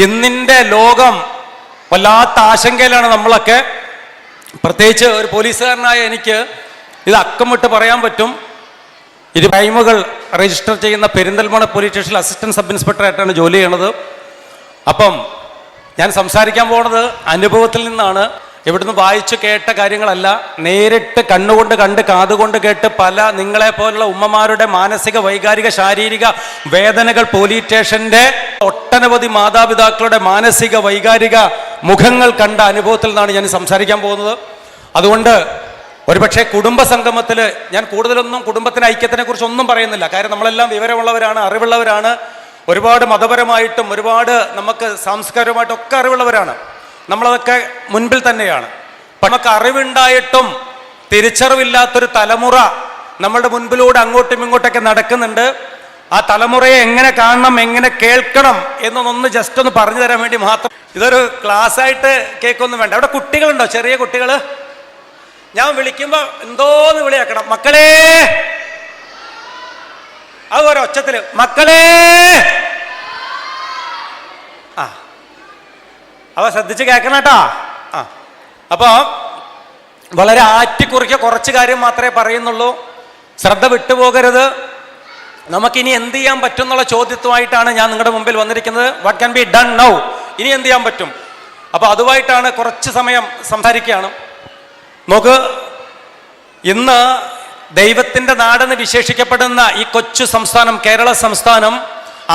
ഇന്നിൻ്റെ ലോകം വല്ലാത്ത ആശങ്കയിലാണ് നമ്മളൊക്കെ. പ്രത്യേകിച്ച് ഒരു പോലീസുകാരനായ എനിക്ക് ഇത് അക്കമിട്ട് പറയാൻ പറ്റും. ഇത് ക്രൈമുകൾ രജിസ്റ്റർ ചെയ്യുന്ന പെരിന്തൽമണ്ണ പോലീസ് സ്റ്റേഷനിൽ അസിസ്റ്റന്റ് സബ് ഇൻസ്പെക്ടറായിട്ടാണ് ജോലി ചെയ്യണത്. അപ്പം ഞാൻ സംസാരിക്കാൻ പോകുന്നത് അനുഭവത്തിൽ നിന്നാണ്. ഇവിടുന്ന് വായിച്ചു കേട്ട കാര്യങ്ങളല്ല, നേരിട്ട് കണ്ണുകൊണ്ട് കണ്ട് കാതുകൊണ്ട് കേട്ട് പല നിങ്ങളെപ്പോലുള്ള ഉമ്മമാരുടെ മാനസിക വൈകാരിക ശാരീരിക വേദനകൾ, പോലീസ് സ്റ്റേഷൻ്റെ ഒട്ടനവധി മാതാപിതാക്കളുടെ മാനസിക വൈകാരിക മുഖങ്ങൾ കണ്ട അനുഭവത്തിൽ നിന്നാണ് ഞാൻ സംസാരിക്കാൻ പോകുന്നത്. അതുകൊണ്ട് ഒരുപക്ഷെ കുടുംബ സംഗമത്തിൽ ഞാൻ കൂടുതലൊന്നും കുടുംബത്തിന് ഐക്യത്തിനെ കുറിച്ച് ഒന്നും പറയുന്നില്ല. കാര്യം നമ്മളെല്ലാം വിവരമുള്ളവരാണ്, അറിവുള്ളവരാണ്, ഒരുപാട് മതപരമായിട്ടും ഒരുപാട് നമുക്ക് സാംസ്കാരികമായിട്ടും ഒക്കെ അറിവുള്ളവരാണ്. നമ്മളതൊക്കെ മുൻപിൽ തന്നെയാണ്. നമുക്ക് അറിവുണ്ടായിട്ടും തിരിച്ചറിവില്ലാത്തൊരു തലമുറ നമ്മളുടെ മുൻപിലൂടെ അങ്ങോട്ടും ഇങ്ങോട്ടൊക്കെ നടക്കുന്നുണ്ട്. ആ തലമുറയെ എങ്ങനെ കാണണം, എങ്ങനെ കേൾക്കണം എന്നൊന്ന് ജസ്റ്റ് ഒന്ന് പറഞ്ഞു തരാൻ വേണ്ടി മാത്രം. ഇതൊരു ക്ലാസ് ആയിട്ട് കേൾക്കൊന്നും വേണ്ട. അവിടെ കുട്ടികളുണ്ടോ? ചെറിയ കുട്ടികൾ? ഞാൻ വിളിക്കുമ്പോൾ എന്തോന്ന് വിളിയാക്കണം. മക്കളെ, അത് ഒരു ഒച്ചത്തില് മക്കളെ. ആ, അവ ശ്രദ്ധിച്ച് കേൾക്കണം കേട്ടോ. ആ, അപ്പോൾ വളരെ ആറ്റിക്കുറിക്കുക കുറച്ച് കാര്യം മാത്രമേ പറയുന്നുള്ളൂ. ശ്രദ്ധ വിട്ടുപോകരുത്. നമുക്കിനി എന്ത് ചെയ്യാൻ പറ്റും എന്നുള്ള ചോദ്യത്തുമായിട്ടാണ് ഞാൻ നിങ്ങളുടെ മുമ്പിൽ വന്നിരിക്കുന്നത്. What can be done now? ഇനി എന്ത് ചെയ്യാൻ പറ്റും? അപ്പോൾ അതുമായിട്ടാണ് കുറച്ച് സമയം സംസാരിക്കുകയാണ്. നോക്ക്, ഇന്ന് ദൈവത്തിൻ്റെ നാടെന്ന് വിശേഷിക്കപ്പെടുന്ന ഈ കൊച്ചു സംസ്ഥാനം കേരള സംസ്ഥാനം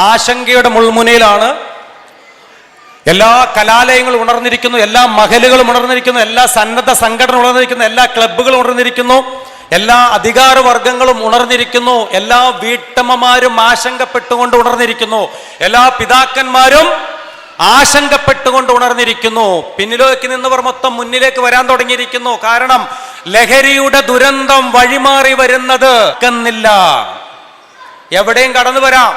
ആശങ്കയുടെ മുൾമുനയിലാണ്. എല്ലാ കലാലയങ്ങളും ഉണർന്നിരിക്കുന്നു, എല്ലാ മഹലുകളും ഉണർന്നിരിക്കുന്നു, എല്ലാ സന്നദ്ധ സംഘടന ഉണർന്നിരിക്കുന്നു, എല്ലാ ക്ലബ്ബുകളും ഉണർന്നിരിക്കുന്നു, എല്ലാ അധികാരവർഗങ്ങളും ഉണർന്നിരിക്കുന്നു, എല്ലാ വീട്ടമ്മമാരും ആശങ്കപ്പെട്ടുകൊണ്ട് ഉണർന്നിരിക്കുന്നു, എല്ലാ പിതാക്കന്മാരും ആശങ്കപ്പെട്ടുകൊണ്ട് ഉണർന്നിരിക്കുന്നു. പിന്നിലേക്ക് നിന്നവർ മൊത്തം മുന്നിലേക്ക് വരാൻ തുടങ്ങിയിരിക്കുന്നു. കാരണം ലഹരിയുടെ ദുരന്തം വഴിമാറി വരുന്നത് നിൽക്കുന്നില്ല. എവിടെയും കടന്നു വരാം,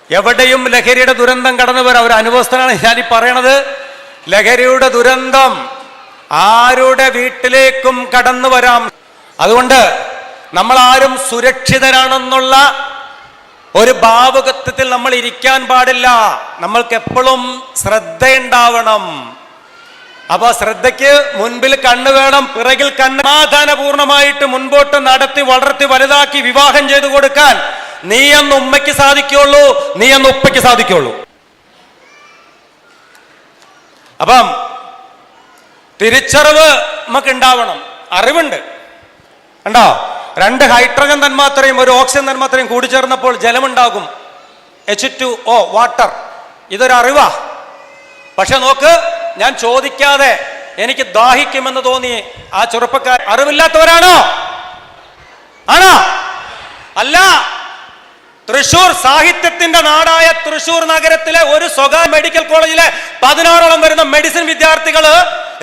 എവിടെയും ലഹരിയുടെ ദുരന്തം കടന്നു വരാം. ഒരു അനുഭവസ്ഥനാണ് ഞാനീ പറയണത്. ലഹരിയുടെ ദുരന്തം ആരുടെ വീട്ടിലേക്കും കടന്നു വരാം. അതുകൊണ്ട് നമ്മൾ ആരും സുരക്ഷിതരാണെന്നുള്ള ഒരു ഭാവുകത്വത്തിൽ നമ്മൾ ഇരിക്കാൻ പാടില്ല. നമ്മൾക്ക് എപ്പോഴും ശ്രദ്ധയുണ്ടാവണം. അപ്പൊ ശ്രദ്ധയ്ക്ക് മുൻപിൽ കണ്ണ് വേണം, പിറകിൽ കണ്ണ്. സമാധാനപൂർണമായിട്ട് മുൻപോട്ട് നടത്തി വളർത്തി വലുതാക്കി വിവാഹം ചെയ്തു കൊടുക്കാൻ നീ എന്ന് ഉമ്മയ്ക്ക് സാധിക്കുള്ളൂ, നീ എന്ന് ഉപ്പയ്ക്ക് സാധിക്കുള്ളൂ. അപ്പം തിരിച്ചറിവ് നമുക്ക് ഉണ്ടാവണം. അറിവുണ്ട് കണ്ടോ? 2 ഹൈഡ്രജൻ തന്മാത്രയും 1 ഓക്സിജൻ തന്മാത്രയും കൂടിച്ചേർന്നപ്പോൾ ജലമുണ്ടാകും, H2O, വാട്ടർ. ഇതൊരു അറിവാ. പക്ഷെ നോക്ക്, ഞാൻ ചോദിക്കാതെ എനിക്ക് ദാഹിക്കുമെന്ന് തോന്നി ആ ചെറുപ്പക്കാർ അറിവില്ലാത്തവരാണോ? ആണോ? അല്ല. തൃശൂർ സാഹിത്യത്തിന്റെ നാടായ തൃശൂർ നഗരത്തിലെ ഒരു സ്വകാര്യ മെഡിക്കൽ കോളേജിലെ 16ഓളം വരുന്ന മെഡിസിൻ വിദ്യാർത്ഥികള്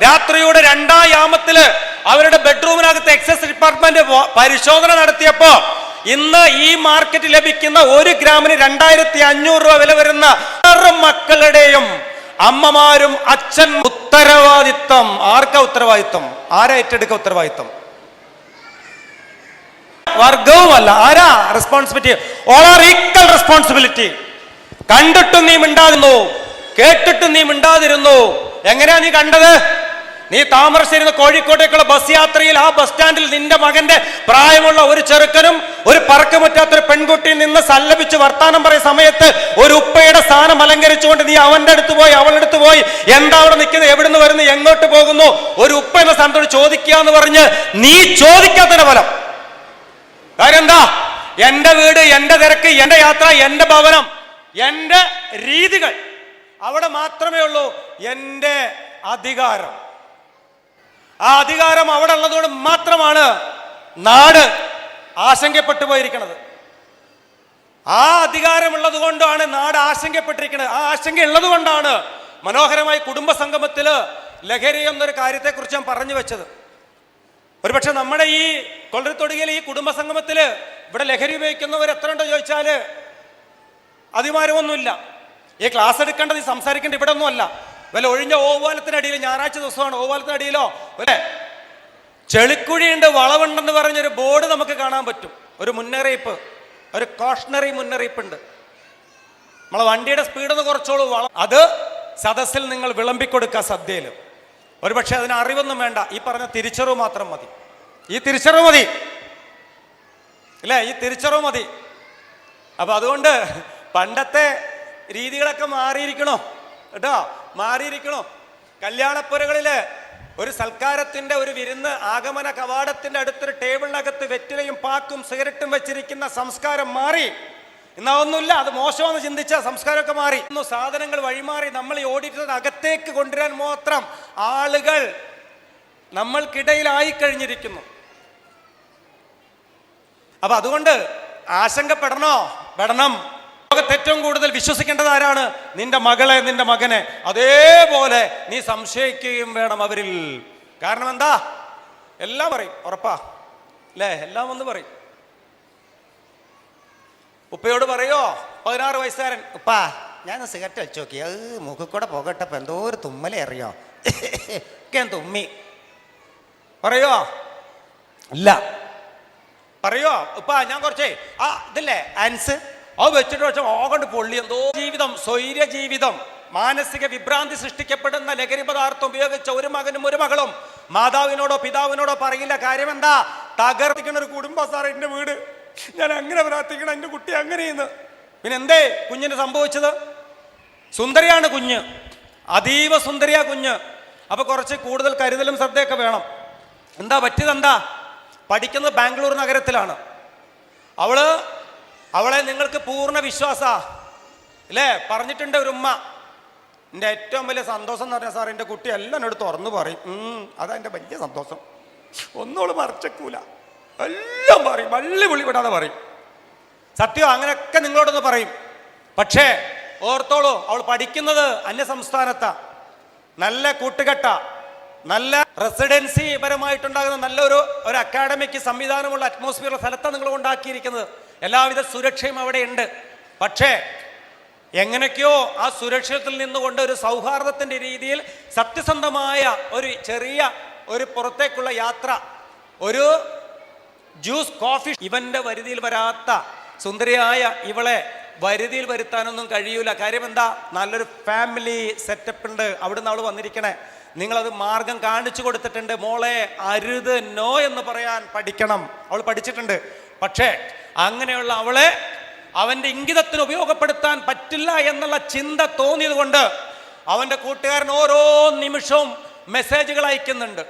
രാത്രിയുടെ 2-ാം യാമത്തില് അവരുടെ ബെഡ്റൂമിനകത്ത് എക്സൈസ് ഡിപ്പാർട്ട്മെന്റ് പരിശോധന നടത്തിയപ്പോ ഇന്ന് ഈ മാർക്കറ്റ് ലഭിക്കുന്ന 1 ഗ്രാമിന് 2500 രൂപ വില വരുന്ന 6 മക്കളുടെയും അമ്മമാരും അച്ഛൻ ഉത്തരവാദിത്വം. ആർക്കാ ഉത്തരവാദിത്വം? ആരാ ഏറ്റെടുക്കുക ഉത്തരവാദിത്വം? വർഗവുമല്ല. ആരാ responsibility? All are equal responsibility. കണ്ടിട്ടും നീ മിണ്ടാതിരുന്നു, കേട്ടിട്ടും നീ മിണ്ടാതിരുന്നു. എങ്ങനെയാ നീ കണ്ടത്? നീ താമരശ്ശേരി കോഴിക്കോട്ടേക്കുള്ള ബസ് യാത്രയിൽ ആ ബസ് സ്റ്റാൻഡിൽ നിന്റെ മകന്റെ പ്രായമുള്ള ഒരു ചെറുക്കനും ഒരു പറക്കമുറ്റാത്തൊരു പെൺകുട്ടിയിൽ നിന്ന് സല്ലപിച്ച് വർത്താനം പറയുന്ന സമയത്ത് ഒരു ഉപ്പയുടെ സ്ഥാനം അലങ്കരിച്ചുകൊണ്ട് നീ അവന്റെ അടുത്ത് പോയി, അവളുടെ അടുത്ത് പോയി, എന്താ അവിടെ നിൽക്കുന്നത്, എവിടുന്ന് വരുന്നു, എങ്ങോട്ട് പോകുന്നു, ഒരു ഉപ്പ എന്ന സ്ഥാനത്തോട് ചോദിക്കുക എന്ന് പറഞ്ഞ് നീ ചോദിക്കാത്തതിന്റെ ഫലം. കാര്യം എന്താ? എന്റെ വീട്, എന്റെ തിരക്ക്, എന്റെ യാത്ര, എന്റെ ഭവനം, എന്റെ രീതികൾ, അവിടെ മാത്രമേ ഉള്ളൂ എന്റെ അധികാരം. ആ അധികാരം അവിടെ ഉള്ളതുകൊണ്ട് മാത്രമാണ് നാട് ആശങ്കപ്പെട്ടു പോയിരിക്കുന്നത്. ആ അധികാരമുള്ളത് കൊണ്ടാണ് നാട് ആശങ്കപ്പെട്ടിരിക്കുന്നത്. ആ ആശങ്ക ഉള്ളത് കൊണ്ടാണ് മനോഹരമായി കുടുംബ സംഗമത്തില് ലഹരി എന്നൊരു കാര്യത്തെക്കുറിച്ച് ഞാൻ പറഞ്ഞു വെച്ചത്. ഒരുപക്ഷെ നമ്മുടെ ഈ കൊള്ളത്തൊടുകയിൽ ഈ കുടുംബ സംഗമത്തില് ഇവിടെ ലഹരി ഉപയോഗിക്കുന്നവർ എത്ര ഉണ്ടോ ചോദിച്ചാല് അതിമാരമൊന്നുമില്ല. ഈ ക്ലാസ് എടുക്കേണ്ടത്, ഈ സംസാരിക്കേണ്ടത് ഇവിടെ ഒന്നും അല്ല. വല്ല ഒഴിഞ്ഞ ഓവാലത്തിനടിയിൽ, ഞായറാഴ്ച ദിവസമാണ്, ഓവാലത്തിനടിയിലോ അല്ലെ ചെളിക്കുഴിയുണ്ട്, വളവുണ്ടെന്ന് പറഞ്ഞൊരു ബോർഡ് നമുക്ക് കാണാൻ പറ്റും. ഒരു മുന്നറിയിപ്പ്, ഒരു കോഷണറി മുന്നറിയിപ്പുണ്ട്. നമ്മളെ വണ്ടിയുടെ സ്പീഡൊന്ന് കുറച്ചോളൂ. അത് സദസ്സിൽ നിങ്ങൾ വിളമ്പിക്കൊടുക്കുക സദ്യയിൽ. ഒരുപക്ഷെ അതിന് അറിവൊന്നും വേണ്ട, ഈ പറഞ്ഞ തിരിച്ചറിവ് മാത്രം മതി. ഈ തിരിച്ചറിവ് മതി അല്ലേ? ഈ തിരിച്ചറിവ് മതി. അപ്പൊ അതുകൊണ്ട് പണ്ടത്തെ രീതികളൊക്കെ മാറിയിരിക്കണോ കേട്ടോ, മാറിയിരിക്കണോ. കല്യാണപ്പുരകളില് ഒരു സൽക്കാരത്തിന്റെ ഒരു വിരുന്ന് ആഗമന കവാടത്തിന്റെ അടുത്തൊരു ടേബിളിനകത്ത് വെറ്റിലയും പാക്കും സിഗരറ്റും വെച്ചിരിക്കുന്ന സംസ്കാരം മാറി. എന്നാ ഒന്നുമില്ല, അത് മോശമെന്ന് ചിന്തിച്ച സംസ്കാരമൊക്കെ മാറി. സാധനങ്ങൾ വഴിമാറി നമ്മൾ ഈ ഓഡിറ്റർ അകത്തേക്ക് കൊണ്ടുവരാൻ മാത്രം ആളുകൾ നമ്മൾക്കിടയിലായി കഴിഞ്ഞിരിക്കുന്നു. അപ്പൊ അതുകൊണ്ട് ആശങ്കപ്പെടണോ? പെടണം. ലോകത്ത് ഏറ്റവും കൂടുതൽ വിശ്വസിക്കേണ്ടത് ആരാണ്? നിന്റെ മകളെ, നിന്റെ മകനെ. അതേപോലെ നീ സംശയിക്കുകയും വേണം അവരിൽ. കാരണം എന്താ? എല്ലാം പറയും, ഉറപ്പാ അല്ലേ? എല്ലാം ഒന്ന് പറയും. ഉപ്പയോട് പറയോ 16 വയസ്സുകാരൻ, ഉപ്പാ ഞാൻ സിഗരറ്റ് വെച്ച് നോക്കി, അത് മുഖ കൂടെ പോകട്ടപ്പോ എന്തോ ഒരു തുമ്മലേ അറിയോ ഒക്കെ തുമ്മി. പറയോ? ഇല്ല. പറയോ ഉപ്പാ ഞാൻ കുറച്ചേ ഇതില്ലേ ആൻസ് അത് വെച്ചിട്ട് വെച്ചാൽ ഓകണ്ട് പൊള്ളി എന്തോ. ജീവിതം, സ്വൈര്യ ജീവിതം, മാനസിക വിഭ്രാന്തി സൃഷ്ടിക്കപ്പെടുന്ന ലഹരി പദാർത്ഥം ഉപയോഗിച്ച ഒരു മകനും ഒരു മകളും മാതാവിനോടോ പിതാവിനോടോ പറയില്ല. കാര്യം എന്താ? തകർത്തിക്കണ ഒരു കുടുംബം സാർ എൻ്റെ വീട്, ഞാൻ അങ്ങനെ പ്രാർത്ഥിക്കണം, എൻ്റെ കുട്ടി അങ്ങനെയെന്ന്. പിന്നെ എന്തേ കുഞ്ഞിന് സംഭവിച്ചത്? സുന്ദരിയാണ് കുഞ്ഞ്, അതീവ സുന്ദരിയാ കുഞ്ഞ്. അപ്പൊ കുറച്ച് കൂടുതൽ കരുതലും ശ്രദ്ധയൊക്കെ വേണം. എന്താ പറ്റിയതെന്താ? പഠിക്കുന്നത് ബാംഗ്ലൂർ നഗരത്തിലാണ്. അവളെ നിങ്ങൾക്ക് പൂർണ്ണ വിശ്വാസ അല്ലേ? പറഞ്ഞിട്ടുണ്ട് ഒരു ഉമ്മ, എൻ്റെ ഏറ്റവും വലിയ സന്തോഷം എന്ന് പറഞ്ഞാൽ സാർ എൻ്റെ കുട്ടി എല്ലാം എന്നോട് തുറന്നു പറയും. അതാ എൻ്റെ വലിയ സന്തോഷം. ഒന്നോള് മറച്ചേക്കൂല, എല്ലാം പറയും, വള്ളി വിളി വിടാതെ പറയും. സത്യം, അങ്ങനെയൊക്കെ നിങ്ങളോടൊന്ന് പറയും. പക്ഷേ ഓർത്തോളൂ, അവൾ പഠിക്കുന്നത് അന്യ സംസ്ഥാനത്താ. നല്ല കൂട്ടുകെട്ട, നല്ല റെസിഡൻസി പരമായിട്ടുണ്ടാകുന്ന നല്ലൊരു അക്കാഡമിക് സംവിധാനമുള്ള അറ്റ്മോസ്ഫിയറുള്ള സ്ഥലത്താണ് നിങ്ങൾ ഉണ്ടാക്കിയിരിക്കുന്നത്. എല്ലാവിധ സുരക്ഷയും അവിടെ ഉണ്ട്. പക്ഷേ എങ്ങനെയൊക്കെയോ ആ സുരക്ഷിതത്തിൽ നിന്നുകൊണ്ട് ഒരു സൗഹാർദ്ദത്തിന്റെ രീതിയിൽ സത്യസന്ധമായ ഒരു ചെറിയ ഒരു പുറത്തേക്കുള്ള യാത്ര, ഒരു ജ്യൂസ് കോഫി, ഇവന്റെ വരുതിയിൽ വരാത്ത സുന്ദരിയായ ഇവളെ വരുതിയിൽ വരുത്താനൊന്നും കഴിയൂല. കാര്യം എന്താ? നല്ലൊരു ഫാമിലി സെറ്റപ്പ് ഉണ്ട്. അവിടുന്ന് അവൾ വന്നിരിക്കണേ. നിങ്ങളത് മാർഗം കാണിച്ചു കൊടുത്തിട്ടുണ്ട്. മോളെ അരുത്, നോ എന്ന് പറയാൻ പഠിക്കണം. അവൾ പഠിച്ചിട്ടുണ്ട്. പക്ഷേ അങ്ങനെയുള്ള അവളെ അവന്റെ ഇംഗിതത്തിന് ഉപയോഗപ്പെടുത്താൻ പറ്റില്ല എന്നുള്ള ചിന്ത തോന്നിയത് കൊണ്ട് അവന്റെ കൂട്ടുകാരൻ ഓരോ നിമിഷവും മെസ്സേജുകൾ അയക്കുന്നുണ്ട്.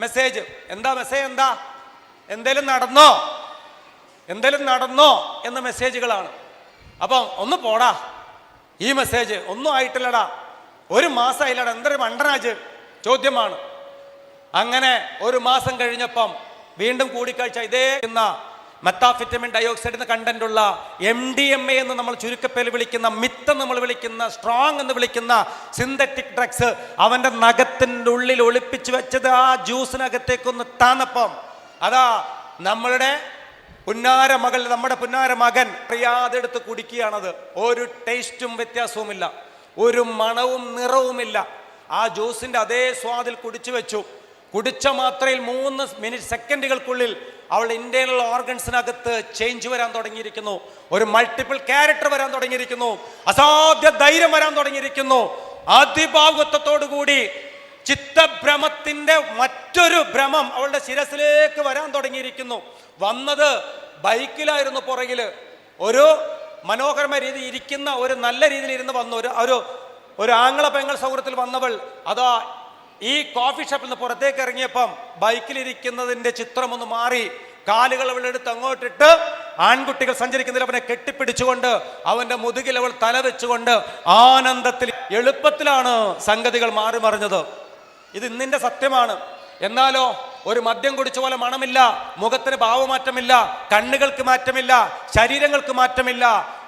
മെസ്സേജ് എന്താ? മെസ്സേജ് എന്താ? എന്തേലും നടന്നോ, എന്തേലും നടന്നോ എന്ന മെസ്സേജുകളാണ്. അപ്പം ഒന്ന് പോടാ, ഈ മെസ്സേജ് ഒന്നും ആയിട്ടില്ലടാ, 1 മാസമായില്ലടാ, എന്തൊരു മണ്ടനാജ് ചോദ്യമാണ്. അങ്ങനെ 1 മാസം കഴിഞ്ഞപ്പം വീണ്ടും കൂടിക്കാഴ്ച. ഇതേ മെത്താഫിറ്റമിൻ ഡയോക്സൈഡ് എന്ന കണ്ടന്റ് ഉള്ള MDMA എന്ന് നമ്മൾ ചുരുക്കപ്പേര് വിളിക്കുന്ന, മിത്ത് നമ്മൾ വിളിക്കുന്ന, സ്ട്രോങ് എന്ന് വിളിക്കുന്ന സിന്തറ്റിക് ഡ്രഗ്സ് അവന്റെ നഖത്തിന്റെ ഉള്ളിൽ ഒളിപ്പിച്ചു വെച്ചത് ആ ജ്യൂസിനകത്തേക്കൊന്ന് താന്നപ്പം അതാ നമ്മളുടെ പുന്നാര മകൾ, നമ്മുടെ പുന്നാര മകൻ അറിയാതെ എടുത്ത് കുടിക്കുകയാണത്. ഒരു ടേസ്റ്റും വ്യത്യാസവുമില്ല, ഒരു മണവും നിറവുമില്ല. ആ ജ്യൂസിന്റെ അതേ സ്വാദിൽ കുടിച്ചു വെച്ചു. കുടിച്ച മാത്രയിൽ 3 സെക്കൻഡുകൾക്കുള്ളിൽ അവൾ ഇന്റേണൽ ഓർഗൻസിനകത്ത് ചേഞ്ച് വരാൻ തുടങ്ങിയിരിക്കുന്നു. ഒരു മൾട്ടിപ്പിൾ ക്യാരക്ടർ വരാൻ തുടങ്ങിയിരിക്കുന്നു. അസാധ്യ ധൈര്യം വരാൻ തുടങ്ങിയിരിക്കുന്നു. അതിഭാവുകത്വത്തോടു കൂടി ചിത്തഭ്രമത്തിന്റെ മറ്റൊരു ഭ്രമം അവളുടെ ശിരസിലേക്ക് വരാൻ തുടങ്ങിയിരിക്കുന്നു. വന്നത് ബൈക്കിലായിരുന്നു. പുറകില് ഒരു മനോഹരമായ രീതി ഇരിക്കുന്ന, ഒരു നല്ല രീതിയിൽ ഇരുന്ന് വന്നു ഒരു ആംഗ്ല പെങ്ങൾ സൗഹൃദത്തിൽ വന്നവൾ അതാ ഈ കോഫി ഷോപ്പിൽ നിന്ന് പുറത്തേക്ക് ഇറങ്ങിയപ്പം ബൈക്കിലിരിക്കുന്നതിന്റെ ചിത്രമൊന്ന് മാറി. കാലുകൾ അവളെടുത്ത് അങ്ങോട്ടിട്ട് ആൺകുട്ടികൾ സഞ്ചരിക്കുന്നതിൽ അവനെ കെട്ടിപ്പിടിച്ചുകൊണ്ട് അവന്റെ മുതുകിൽ അവൾ തല വെച്ചുകൊണ്ട് ആനന്ദത്തിൽ, എളുപ്പത്തിലാണ് സംഗതികൾ മാറി മറിഞ്ഞത്. ഇത് ഇന്നിന്റെ സത്യമാണ്. എന്നാലോ ഒരു മദ്യം കുടിച്ച പോലെ മണമില്ല, മുഖത്തിന് ഭാവമാറ്റമില്ല, കണ്ണുകൾക്ക് മാറ്റമില്ല, ശരീരങ്ങൾക്ക് മാറ്റമില്ല.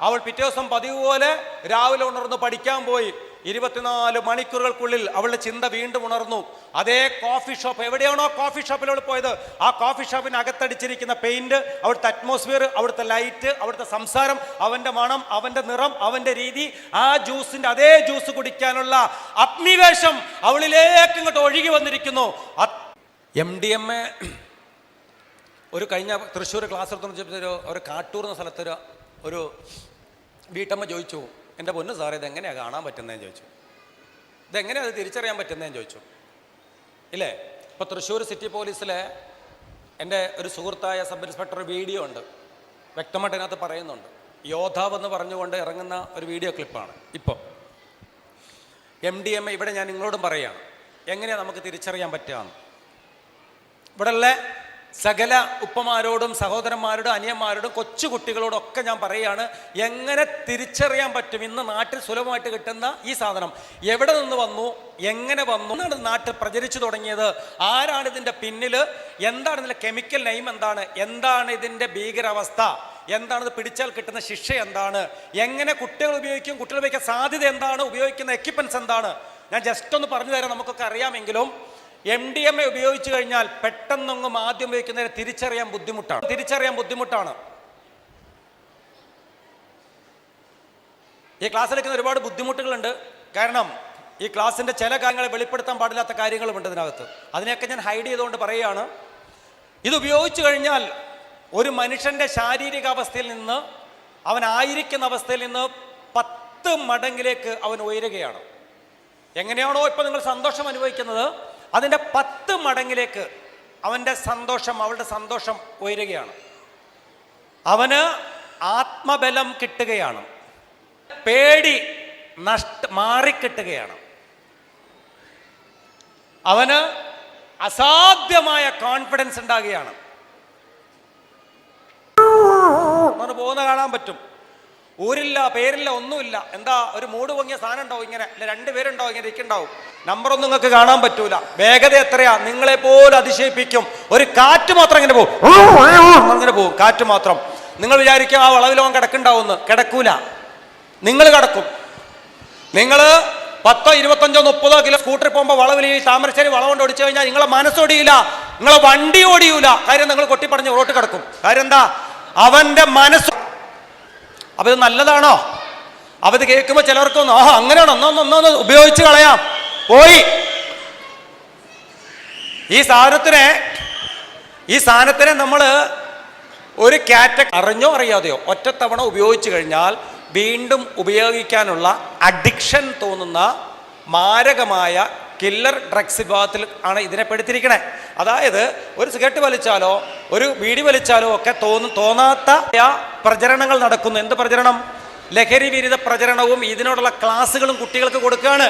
അവൾ പിറ്റേ ദിവസം പതിവ് പോലെ രാവിലെ ഉണർന്ന് പഠിക്കാൻ പോയി. 24 മണിക്കൂറുകൾക്കുള്ളിൽ അവളുടെ ചിന്ത വീണ്ടും ഉണർന്നു. അതേ കോഫി ഷോപ്പ്, എവിടെയാണോ കോഫി ഷോപ്പിൽ അവൾ പോയത്, ആ കോഫി ഷോപ്പിന് അകത്തടിച്ചിരിക്കുന്ന പെയിന്റ്, അവിടുത്തെ അറ്റ്മോസ്ഫിയർ, അവിടുത്തെ ലൈറ്റ്, അവിടുത്തെ സംസാരം, അവന്റെ മണം, അവന്റെ നിറം, അവന്റെ രീതി, ആ ജ്യൂസിന്റെ അതേ ജ്യൂസ് കുടിക്കാനുള്ള അഗ്നിവേശം അവളിലേക്ക് ഇങ്ങോട്ട് ഒഴുകി വന്നിരിക്കുന്നു. MDMA ഒരു കഴിഞ്ഞ തൃശ്ശൂർ ക്ലാസ് എടുത്തു ഒരു കാട്ടൂർ എന്ന സ്ഥലത്തൊരു വീട്ടമ്മ ചോദിച്ചു, എൻ്റെ പൊന്നു സാറേ ഇതെങ്ങനെയാണ് കാണാൻ പറ്റുന്നതെന്ന് ചോദിച്ചു. ഇതെങ്ങനെയാണ് അത് തിരിച്ചറിയാൻ പറ്റുന്നതെന്ന് ചോദിച്ചു. ഇല്ലേ, ഇപ്പോൾ തൃശ്ശൂർ സിറ്റി പോലീസിലെ എൻ്റെ ഒരു സുഹൃത്തായ സബ് ഇൻസ്പെക്ടർ വീഡിയോ ഉണ്ട്, വ്യക്തമായിട്ട് അതിനകത്ത് പറയുന്നുണ്ട്. യോദ്ധാവ് എന്ന് പറഞ്ഞുകൊണ്ട് ഇറങ്ങുന്ന ഒരു വീഡിയോ ക്ലിപ്പാണ്. ഇപ്പോൾ MDMA ഇവിടെ ഞാൻ നിങ്ങളോടും പറയുകയാണ്, എങ്ങനെയാണ് നമുക്ക് തിരിച്ചറിയാൻ പറ്റുകയെന്ന്. ഇവിടെയുള്ള സകല ഉപ്പമാരോടും സഹോദരന്മാരോടും അനിയന്മാരോടും കൊച്ചു കുട്ടികളോടും ഒക്കെ ഞാൻ പറയുകയാണ്, എങ്ങനെ തിരിച്ചറിയാൻ പറ്റും ഇന്ന് നാട്ടിൽ സുലഭമായിട്ട് കിട്ടുന്ന ഈ സാധനം എവിടെ നിന്ന് വന്നു, എങ്ങനെ വന്നു, എന്നാണ് നാട്ടിൽ പ്രചരിച്ചു തുടങ്ങിയത്, ആരാണ് ഇതിൻ്റെ പിന്നിൽ, എന്താണ് ഇതിൻ്റെ കെമിക്കൽ നെയിം, എന്താണ് ഇതിൻ്റെ ഭീകരാവസ്ഥ, എന്താണിത് പിടിച്ചാൽ കിട്ടുന്ന ശിക്ഷ എന്താണ്, എങ്ങനെ കുട്ടികൾ ഉപയോഗിക്കും, കുട്ടികൾ ഉപയോഗിക്കാൻ സാധ്യത എന്താണ്, ഉപയോഗിക്കുന്ന എക്യുപ്മെൻറ്റ്സ് എന്താണ്, ഞാൻ ജസ്റ്റ് ഒന്ന് പറഞ്ഞു തരാം. നമുക്കൊക്കെ അറിയാമെങ്കിലും MDMA ഉപയോഗിച്ചു കഴിഞ്ഞാൽ പെട്ടെന്നൊന്നും ആദ്യം ഉപയോഗിക്കുന്നതിനെ തിരിച്ചറിയാൻ ബുദ്ധിമുട്ടാണ്. ഈ ക്ലാസ് എടുക്കുന്ന ഒരുപാട് ബുദ്ധിമുട്ടുകളുണ്ട്. കാരണം ഈ ക്ലാസ്സിൻ്റെ ചില കാര്യങ്ങൾ വെളിപ്പെടുത്താൻ പാടില്ലാത്ത കാര്യങ്ങളുമുണ്ട് ഇതിനകത്ത്. അതിനെയൊക്കെ ഞാൻ ഹൈഡ് ചെയ്തുകൊണ്ട് പറയുകയാണ്. ഇത് ഉപയോഗിച്ചു കഴിഞ്ഞാൽ ഒരു മനുഷ്യൻ്റെ ശാരീരികാവസ്ഥയിൽ നിന്ന്, അവനായിരിക്കുന്ന അവസ്ഥയിൽ നിന്ന് 10 മടങ്ങിലേക്ക് അവൻ ഉയരുകയാണ്. എങ്ങനെയാണോ ഇപ്പോൾ നിങ്ങൾ സന്തോഷം അനുഭവിക്കുന്നത്, അതിൻ്റെ 10 മടങ്ങിലേക്ക് അവൻ്റെ സന്തോഷം, അവളുടെ സന്തോഷം ഉയരുകയാണ്. അവന് ആത്മബലം കിട്ടുകയാണ്, പേടി മാറിക്കിട്ടുകയാണ്, അവന് അസാധ്യമായ കോൺഫിഡൻസ് ഉണ്ടാകുകയാണ്. അങ്ങനെ പോകുന്ന കാണാൻ പറ്റും. ഊരില്ല, പേരില്ല, ഒന്നുമില്ല. എന്താ, ഒരു മൂട് പൊങ്ങിയ സാധനം ഉണ്ടാവും, ഇങ്ങനെ 2 പേരുണ്ടാവും, ഇങ്ങനെ ഇരിക്കുന്നുണ്ടാവും. നമ്പറൊന്നും നിങ്ങൾക്ക് കാണാൻ പറ്റൂല. വേഗത എത്രയാ, നിങ്ങളെ പോലും അതിശയിപ്പിക്കും. ഒരു കാറ്റ് മാത്രം ഇങ്ങനെ പോകും, കാറ്റ് മാത്രം. നിങ്ങൾ വിചാരിക്കും ആ വളവിലോൻ കിടക്കുന്നുണ്ടാവുമെന്ന്. കിടക്കൂല, നിങ്ങൾ കിടക്കും. നിങ്ങൾ 10, 25, 30 കിലോ സ്കൂട്ടറിൽ പോകുമ്പോൾ വളവിൽ ഈ താമരശ്ശേരി വളം കൊണ്ട് ഓടിച്ചു കഴിഞ്ഞാൽ നിങ്ങളെ മനസ്സോടിയില്ല, നിങ്ങളെ വണ്ടി ഓടിയൂല. കാര്യം നിങ്ങൾ കൊട്ടിപ്പടഞ്ഞ് റോട്ട് കിടക്കും. കാര്യം എന്താ, അവന്റെ മനസ്സ്. അപ്പൊ ഇത് നല്ലതാണോ? അപ്പൊ ഇത് കേൾക്കുമ്പോൾ ചിലർക്കൊന്നും അങ്ങനെയാണോ, ഒന്നൊന്ന് ഉപയോഗിച്ച് കളയാം. പോയി ഈ സാധനത്തിനെ നമ്മൾ ഒരു അറിഞ്ഞോ അറിയാതെയോ ഒറ്റത്തവണ ഉപയോഗിച്ചു കഴിഞ്ഞാൽ വീണ്ടും ഉപയോഗിക്കാനുള്ള അഡിക്ഷൻ തോന്നുന്ന മാരകമായ കില്ലർ ഡ്രഗ്സ് വിഭാഗത്തിൽ ആണ് ഇതിനെ പെടുത്തിരിക്കണേ. അതായത് ഒരു സിഗരറ്റ് വലിച്ചാലോ ഒരു ബീഡി വലിച്ചാലോ ഒക്കെ തോന്നാത്ത പ്രചരണങ്ങൾ നടക്കുന്നു. എന്ത് പ്രചരണം? ലഹരി വിരുദ്ധ പ്രചരണവും ഇതിനോടുള്ള ക്ലാസ്സുകളും കുട്ടികൾക്ക് കൊടുക്കുകയാണ്.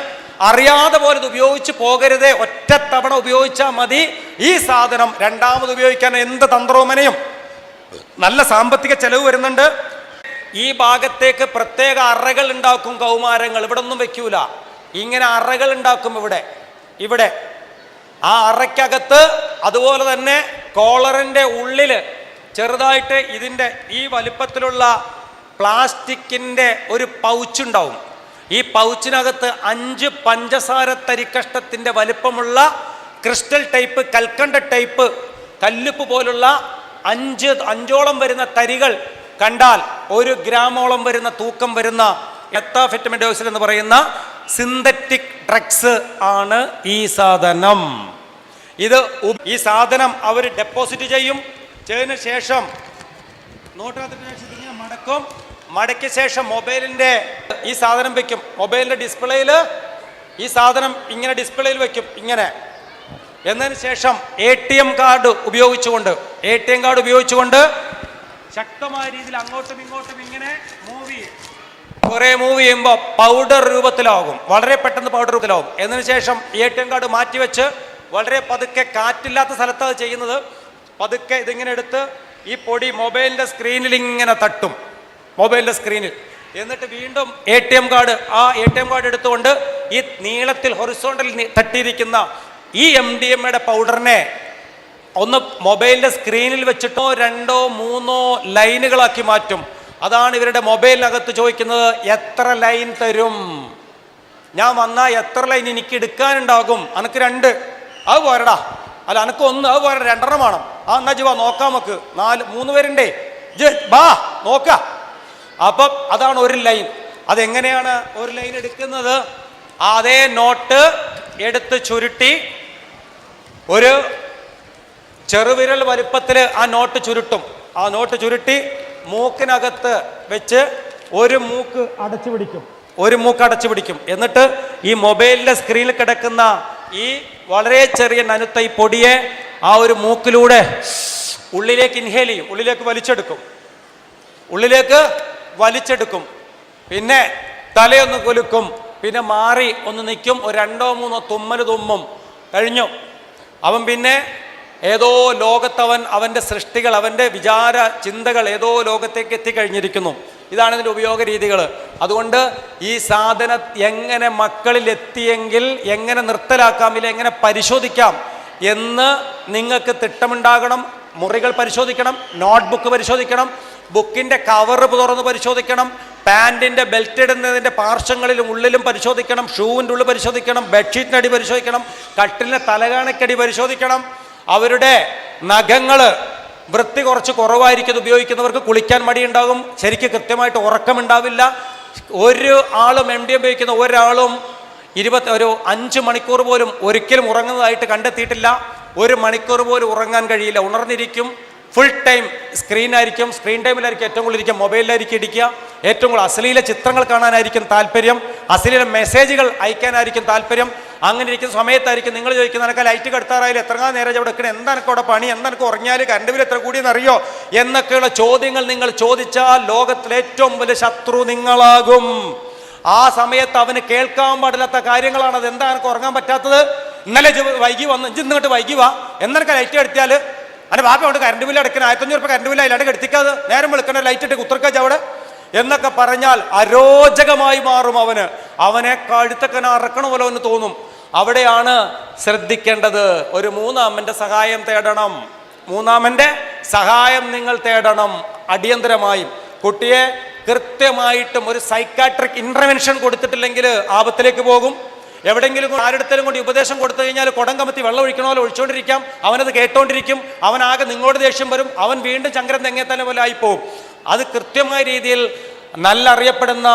അറിയാതെ പോലെ ഇത് ഉപയോഗിച്ച് പോകരുതേ, ഒറ്റത്തവണ ഉപയോഗിച്ചാൽ മതി. ഈ സാധനം രണ്ടാമത് ഉപയോഗിക്കാൻ എന്ത് തന്ത്രവുമനെയും നല്ല സാമ്പത്തിക ചെലവ് വരുന്നുണ്ട്. ഈ ഭാഗത്തേക്ക് പ്രത്യേക അറകൾ ഉണ്ടാക്കും കൗമാരങ്ങൾ. ഇവിടെ ഒന്നും വെക്കൂല, ഇങ്ങനെ അറകൾ ഉണ്ടാക്കും. ഇവിടെ ആ അറയ്ക്കകത്ത് അതുപോലെ തന്നെ കോളറിൻ്റെ ഉള്ളിൽ ചെറുതായിട്ട് ഇതിൻ്റെ ഈ വലിപ്പത്തിലുള്ള പ്ലാസ്റ്റിക്കിൻ്റെ ഒരു പൗച്ചുണ്ടാവും. ഈ പൗച്ചിനകത്ത് 5 പഞ്ചസാര തരിക്കഷ്ടത്തിൻ്റെ വലിപ്പമുള്ള ക്രിസ്റ്റൽ ടൈപ്പ്, കൽക്കണ്ട ടൈപ്പ്, കല്ലുപ്പ് പോലുള്ള 5ഓളം വരുന്ന തരികൾ കണ്ടാൽ 1 ഗ്രാമോളം വരുന്ന തൂക്കം വരുന്ന മെത്താംഫെറ്റമിൻ എന്ന് പറയുന്ന സിന്തറ്റിക് ഡ്രഗ്സ് ആണ് ഈ സാധനം. ഈ സാധനം അവർ ഡെപ്പോസിറ്റ് ചെയ്തതിന് ശേഷം ഇങ്ങനെ മടക്കും. മടക്കിയ ശേഷം മൊബൈലിൻ്റെ ഈ സാധനം വെക്കും. മൊബൈലിൻ്റെ ഡിസ്പ്ലേയിൽ ഈ സാധനം ഇങ്ങനെ ഡിസ്പ്ലേയിൽ വെക്കും ഇങ്ങനെ. എന്നതിന് ശേഷം ATM കാർഡ് ഉപയോഗിച്ചുകൊണ്ട് ശക്തമായ രീതിയിൽ അങ്ങോട്ടും ഇങ്ങോട്ടും ഇങ്ങനെ മൂവ് ചെയ്യുമ്പോൾ പൗഡർ രൂപത്തിലാകും. വളരെ പെട്ടെന്ന് പൗഡർ രൂപത്തിലാവും. എന്നതിന് ശേഷം ATM കാർഡ് മാറ്റിവെച്ച് വളരെ പതുക്കെ, കാറ്റില്ലാത്ത സ്ഥലത്താണ് ചെയ്യുന്നത്, പതുക്കെ ഇതിങ്ങനെ എടുത്ത് ഈ പൊടി മൊബൈലിൻ്റെ സ്ക്രീനിൽ ഇങ്ങനെ തട്ടും. മൊബൈലിൻ്റെ സ്ക്രീനിൽ എന്നിട്ട് വീണ്ടും ATM കാർഡ് എടുത്തുകൊണ്ട് ഈ നീളത്തിൽ ഹൊറിസോണ്ടൽ തട്ടിയിരിക്കുന്ന ഈ MDMA പൗഡറിനെ ഒന്ന് മൊബൈലിൻ്റെ സ്ക്രീനിൽ വെച്ചിട്ടോ 2, 3 ലൈനുകളാക്കി മാറ്റും. അതാണ് ഇവരുടെ മൊബൈലിനകത്ത് ചോദിക്കുന്നത്, എത്ര ലൈൻ തരും? ഞാൻ വന്നാൽ എത്ര ലൈൻ എനിക്ക് എടുക്കാനുണ്ടാകും? അനക്ക് 2, അത് പോരടാ. അല്ല അനക്ക് 1, അത് പോരാ, 2 വേണം. എന്നാ ജീവാ നോക്കാം, നമുക്ക് 3 പേരുണ്ടേ, ബാ നോക്ക. അപ്പം അതാണ് 1 ലൈൻ. അതെങ്ങനെയാണ് 1 ലൈൻ എടുക്കുന്നത്? അതേ നോട്ട് എടുത്ത് ചുരുട്ടി ഒരു ചെറുവിരൽ വലിപ്പത്തിൽ ആ നോട്ട് ചുരുട്ടും. ആ നോട്ട് ചുരുട്ടി മൂക്കിനകത്ത് വെച്ച് ഒരു മൂക്ക് അടച്ചു പിടിക്കും. ഒരു മൂക്ക് അടച്ചു പിടിക്കും. എന്നിട്ട് ഈ മൊബൈലിന്റെ സ്ക്രീനിൽ കിടക്കുന്ന ഈ വളരെ ചെറിയ നനുത്ത ഈ പൊടിയെ ആ ഒരു മൂക്കിലൂടെ ഉള്ളിലേക്ക് ഇൻഹേൽ ചെയ്യും, ഉള്ളിലേക്ക് വലിച്ചെടുക്കും. പിന്നെ തലയൊന്ന് കുലുക്കും, പിന്നെ മാറി ഒന്ന് നിൽക്കും, ഒരു 2-3 തുമ്മല് തുമ്മും, കഴിഞ്ഞു. അവൻ പിന്നെ ഏതോ ലോകത്തവൻ, അവൻ്റെ സൃഷ്ടികൾ, അവൻ്റെ വിചാര ചിന്തകൾ ഏതോ ലോകത്തേക്ക് എത്തിക്കഴിഞ്ഞിരിക്കുന്നു. ഇതാണ് ഇതിൻ്റെ ഉപയോഗ രീതികൾ. അതുകൊണ്ട് ഈ സാധനം എങ്ങനെ മക്കളിൽ എത്തിയെങ്കിൽ എങ്ങനെ നിർത്തലാക്കാം, എങ്ങനെ പരിശോധിക്കാം എന്ന് നിങ്ങൾക്ക് തിട്ടമുണ്ടാകണം. മുറികൾ പരിശോധിക്കണം, നോട്ട്ബുക്ക് പരിശോധിക്കണം, ബുക്കിൻ്റെ കവർ തുറന്ന് പരിശോധിക്കണം, പാൻറ്റിൻ്റെ ബെൽറ്റ് ഇടുന്നതിൻ്റെ പാർശ്വങ്ങളിലും ഉള്ളിലും പരിശോധിക്കണം, ഷൂവിൻ്റെ ഉള്ളിൽ പരിശോധിക്കണം, ബെഡ്ഷീറ്റിൻ്റെ അടി പരിശോധിക്കണം, കട്ടിലിൻ്റെ തലകാണക്കടി പരിശോധിക്കണം. അവരുടെ നഖങ്ങൾ വൃത്തി കുറച്ച് കുറവായിരിക്കും ഉപയോഗിക്കുന്നവർക്ക്, കുളിക്കാൻ മടിയുണ്ടാകും, ശരിക്കും കൃത്യമായിട്ട് ഉറക്കമുണ്ടാവില്ല. ഒരു ആളും MDMA ഉപയോഗിക്കുന്ന ഒരാളും 5 മണിക്കൂർ പോലും ഒരിക്കലും ഉറങ്ങുന്നതായിട്ട് കണ്ടെത്തിയിട്ടില്ല. 1 മണിക്കൂർ പോലും ഉറങ്ങാൻ കഴിയില്ല, ഉണർന്നിരിക്കും. ഫുൾ ടൈം സ്ക്രീനായിരിക്കും, സ്ക്രീൻ ടൈമിലായിരിക്കും ഏറ്റവും കൂടുതൽ ഇരിക്കുക, മൊബൈലിലായിരിക്കും ഇടിക്കുക, ഏറ്റവും കൂടുതൽ അശ്ലീല ചിത്രങ്ങൾ കാണാനായിരിക്കും താല്പര്യം, അശ്ലീല മെസ്സേജുകൾ അയക്കാനായിരിക്കും താല്പര്യം. അങ്ങനെ ഇരിക്കുന്ന സമയത്തായിരിക്കും നിങ്ങൾ ചോദിക്കുന്നത്, നിനക്ക് ലൈറ്റ് കെടുത്താറായാലും എത്ര നേരം അവിടെ വെക്കണം, എന്താ എനിക്ക് അവിടെ പണി, എന്താ എനിക്ക് ഉറങ്ങിയാൽ കറണ്ട് ബിൽ എത്ര കൂടിയെന്ന് അറിയോ എന്നൊക്കെയുള്ള ചോദ്യങ്ങൾ നിങ്ങൾ ചോദിച്ചാൽ ലോകത്തിലെ ഏറ്റവും വലിയ ശത്രു നിങ്ങളാകും. ആ സമയത്ത് അവന് കേൾക്കാൻ പാടില്ലാത്ത കാര്യങ്ങളാണ്. അത് എന്താ എനിക്ക് ഉറങ്ങാൻ പറ്റാത്തത്, ഇന്നലെ വൈകി വന്ന് ഇന്നിട്ട് വൈകി വാ, എന്നൊക്കെ ലൈറ്റ് കെടുത്തിയാൽ അതിൻ്റെ ബാപ്പ കൊണ്ട് കറണ്ട് ബില്ല് അടയ്ക്കണം, 1500 രൂപ കറണ്ട് ബില്ല് അതിലാണ്ട് കെടുത്തിക്കാതെ നേരം വിളിക്കണ ലൈറ്റ് ഇട്ട് കുത്തിർക്കാച്ച് അവിടെ എന്നൊക്കെ പറഞ്ഞാൽ അരോചകമായി മാറും. അവനെ കഴുത്തൊക്കെ അറക്കണ പോലെ അവന് തോന്നും. അവിടെയാണ് ശ്രദ്ധിക്കേണ്ടത്. ഒരു മൂന്നാമൻ്റെ സഹായം തേടണം. മൂന്നാമൻ്റെ സഹായം നിങ്ങൾ തേടണം അടിയന്തരമായും. കുട്ടിയെ കൃത്യമായിട്ടും ഒരു സൈക്കാട്രിക് ഇന്റർവെൻഷൻ കൊടുത്തിട്ടില്ലെങ്കിൽ ആപത്തിലേക്ക് പോകും. എവിടെയെങ്കിലും ആരുടെങ്കിലും കൊണ്ട് ഉപദേശം കൊടുത്തു കഴിഞ്ഞാൽ കുടം കമത്തി വെള്ളം ഒഴിക്കണ പോലെ ഒഴിച്ചുകൊണ്ടിരിക്കാം, അവനത് കേട്ടോണ്ടിരിക്കും, അവനാകെ നിങ്ങളോട് ദേഷ്യം വരും, അവൻ വീണ്ടും ചങ്കരം തെങ്ങേത്തന്നെ പോലെ ആയിപ്പോവും. അത് കൃത്യമായ രീതിയിൽ നല്ല അറിയപ്പെടുന്ന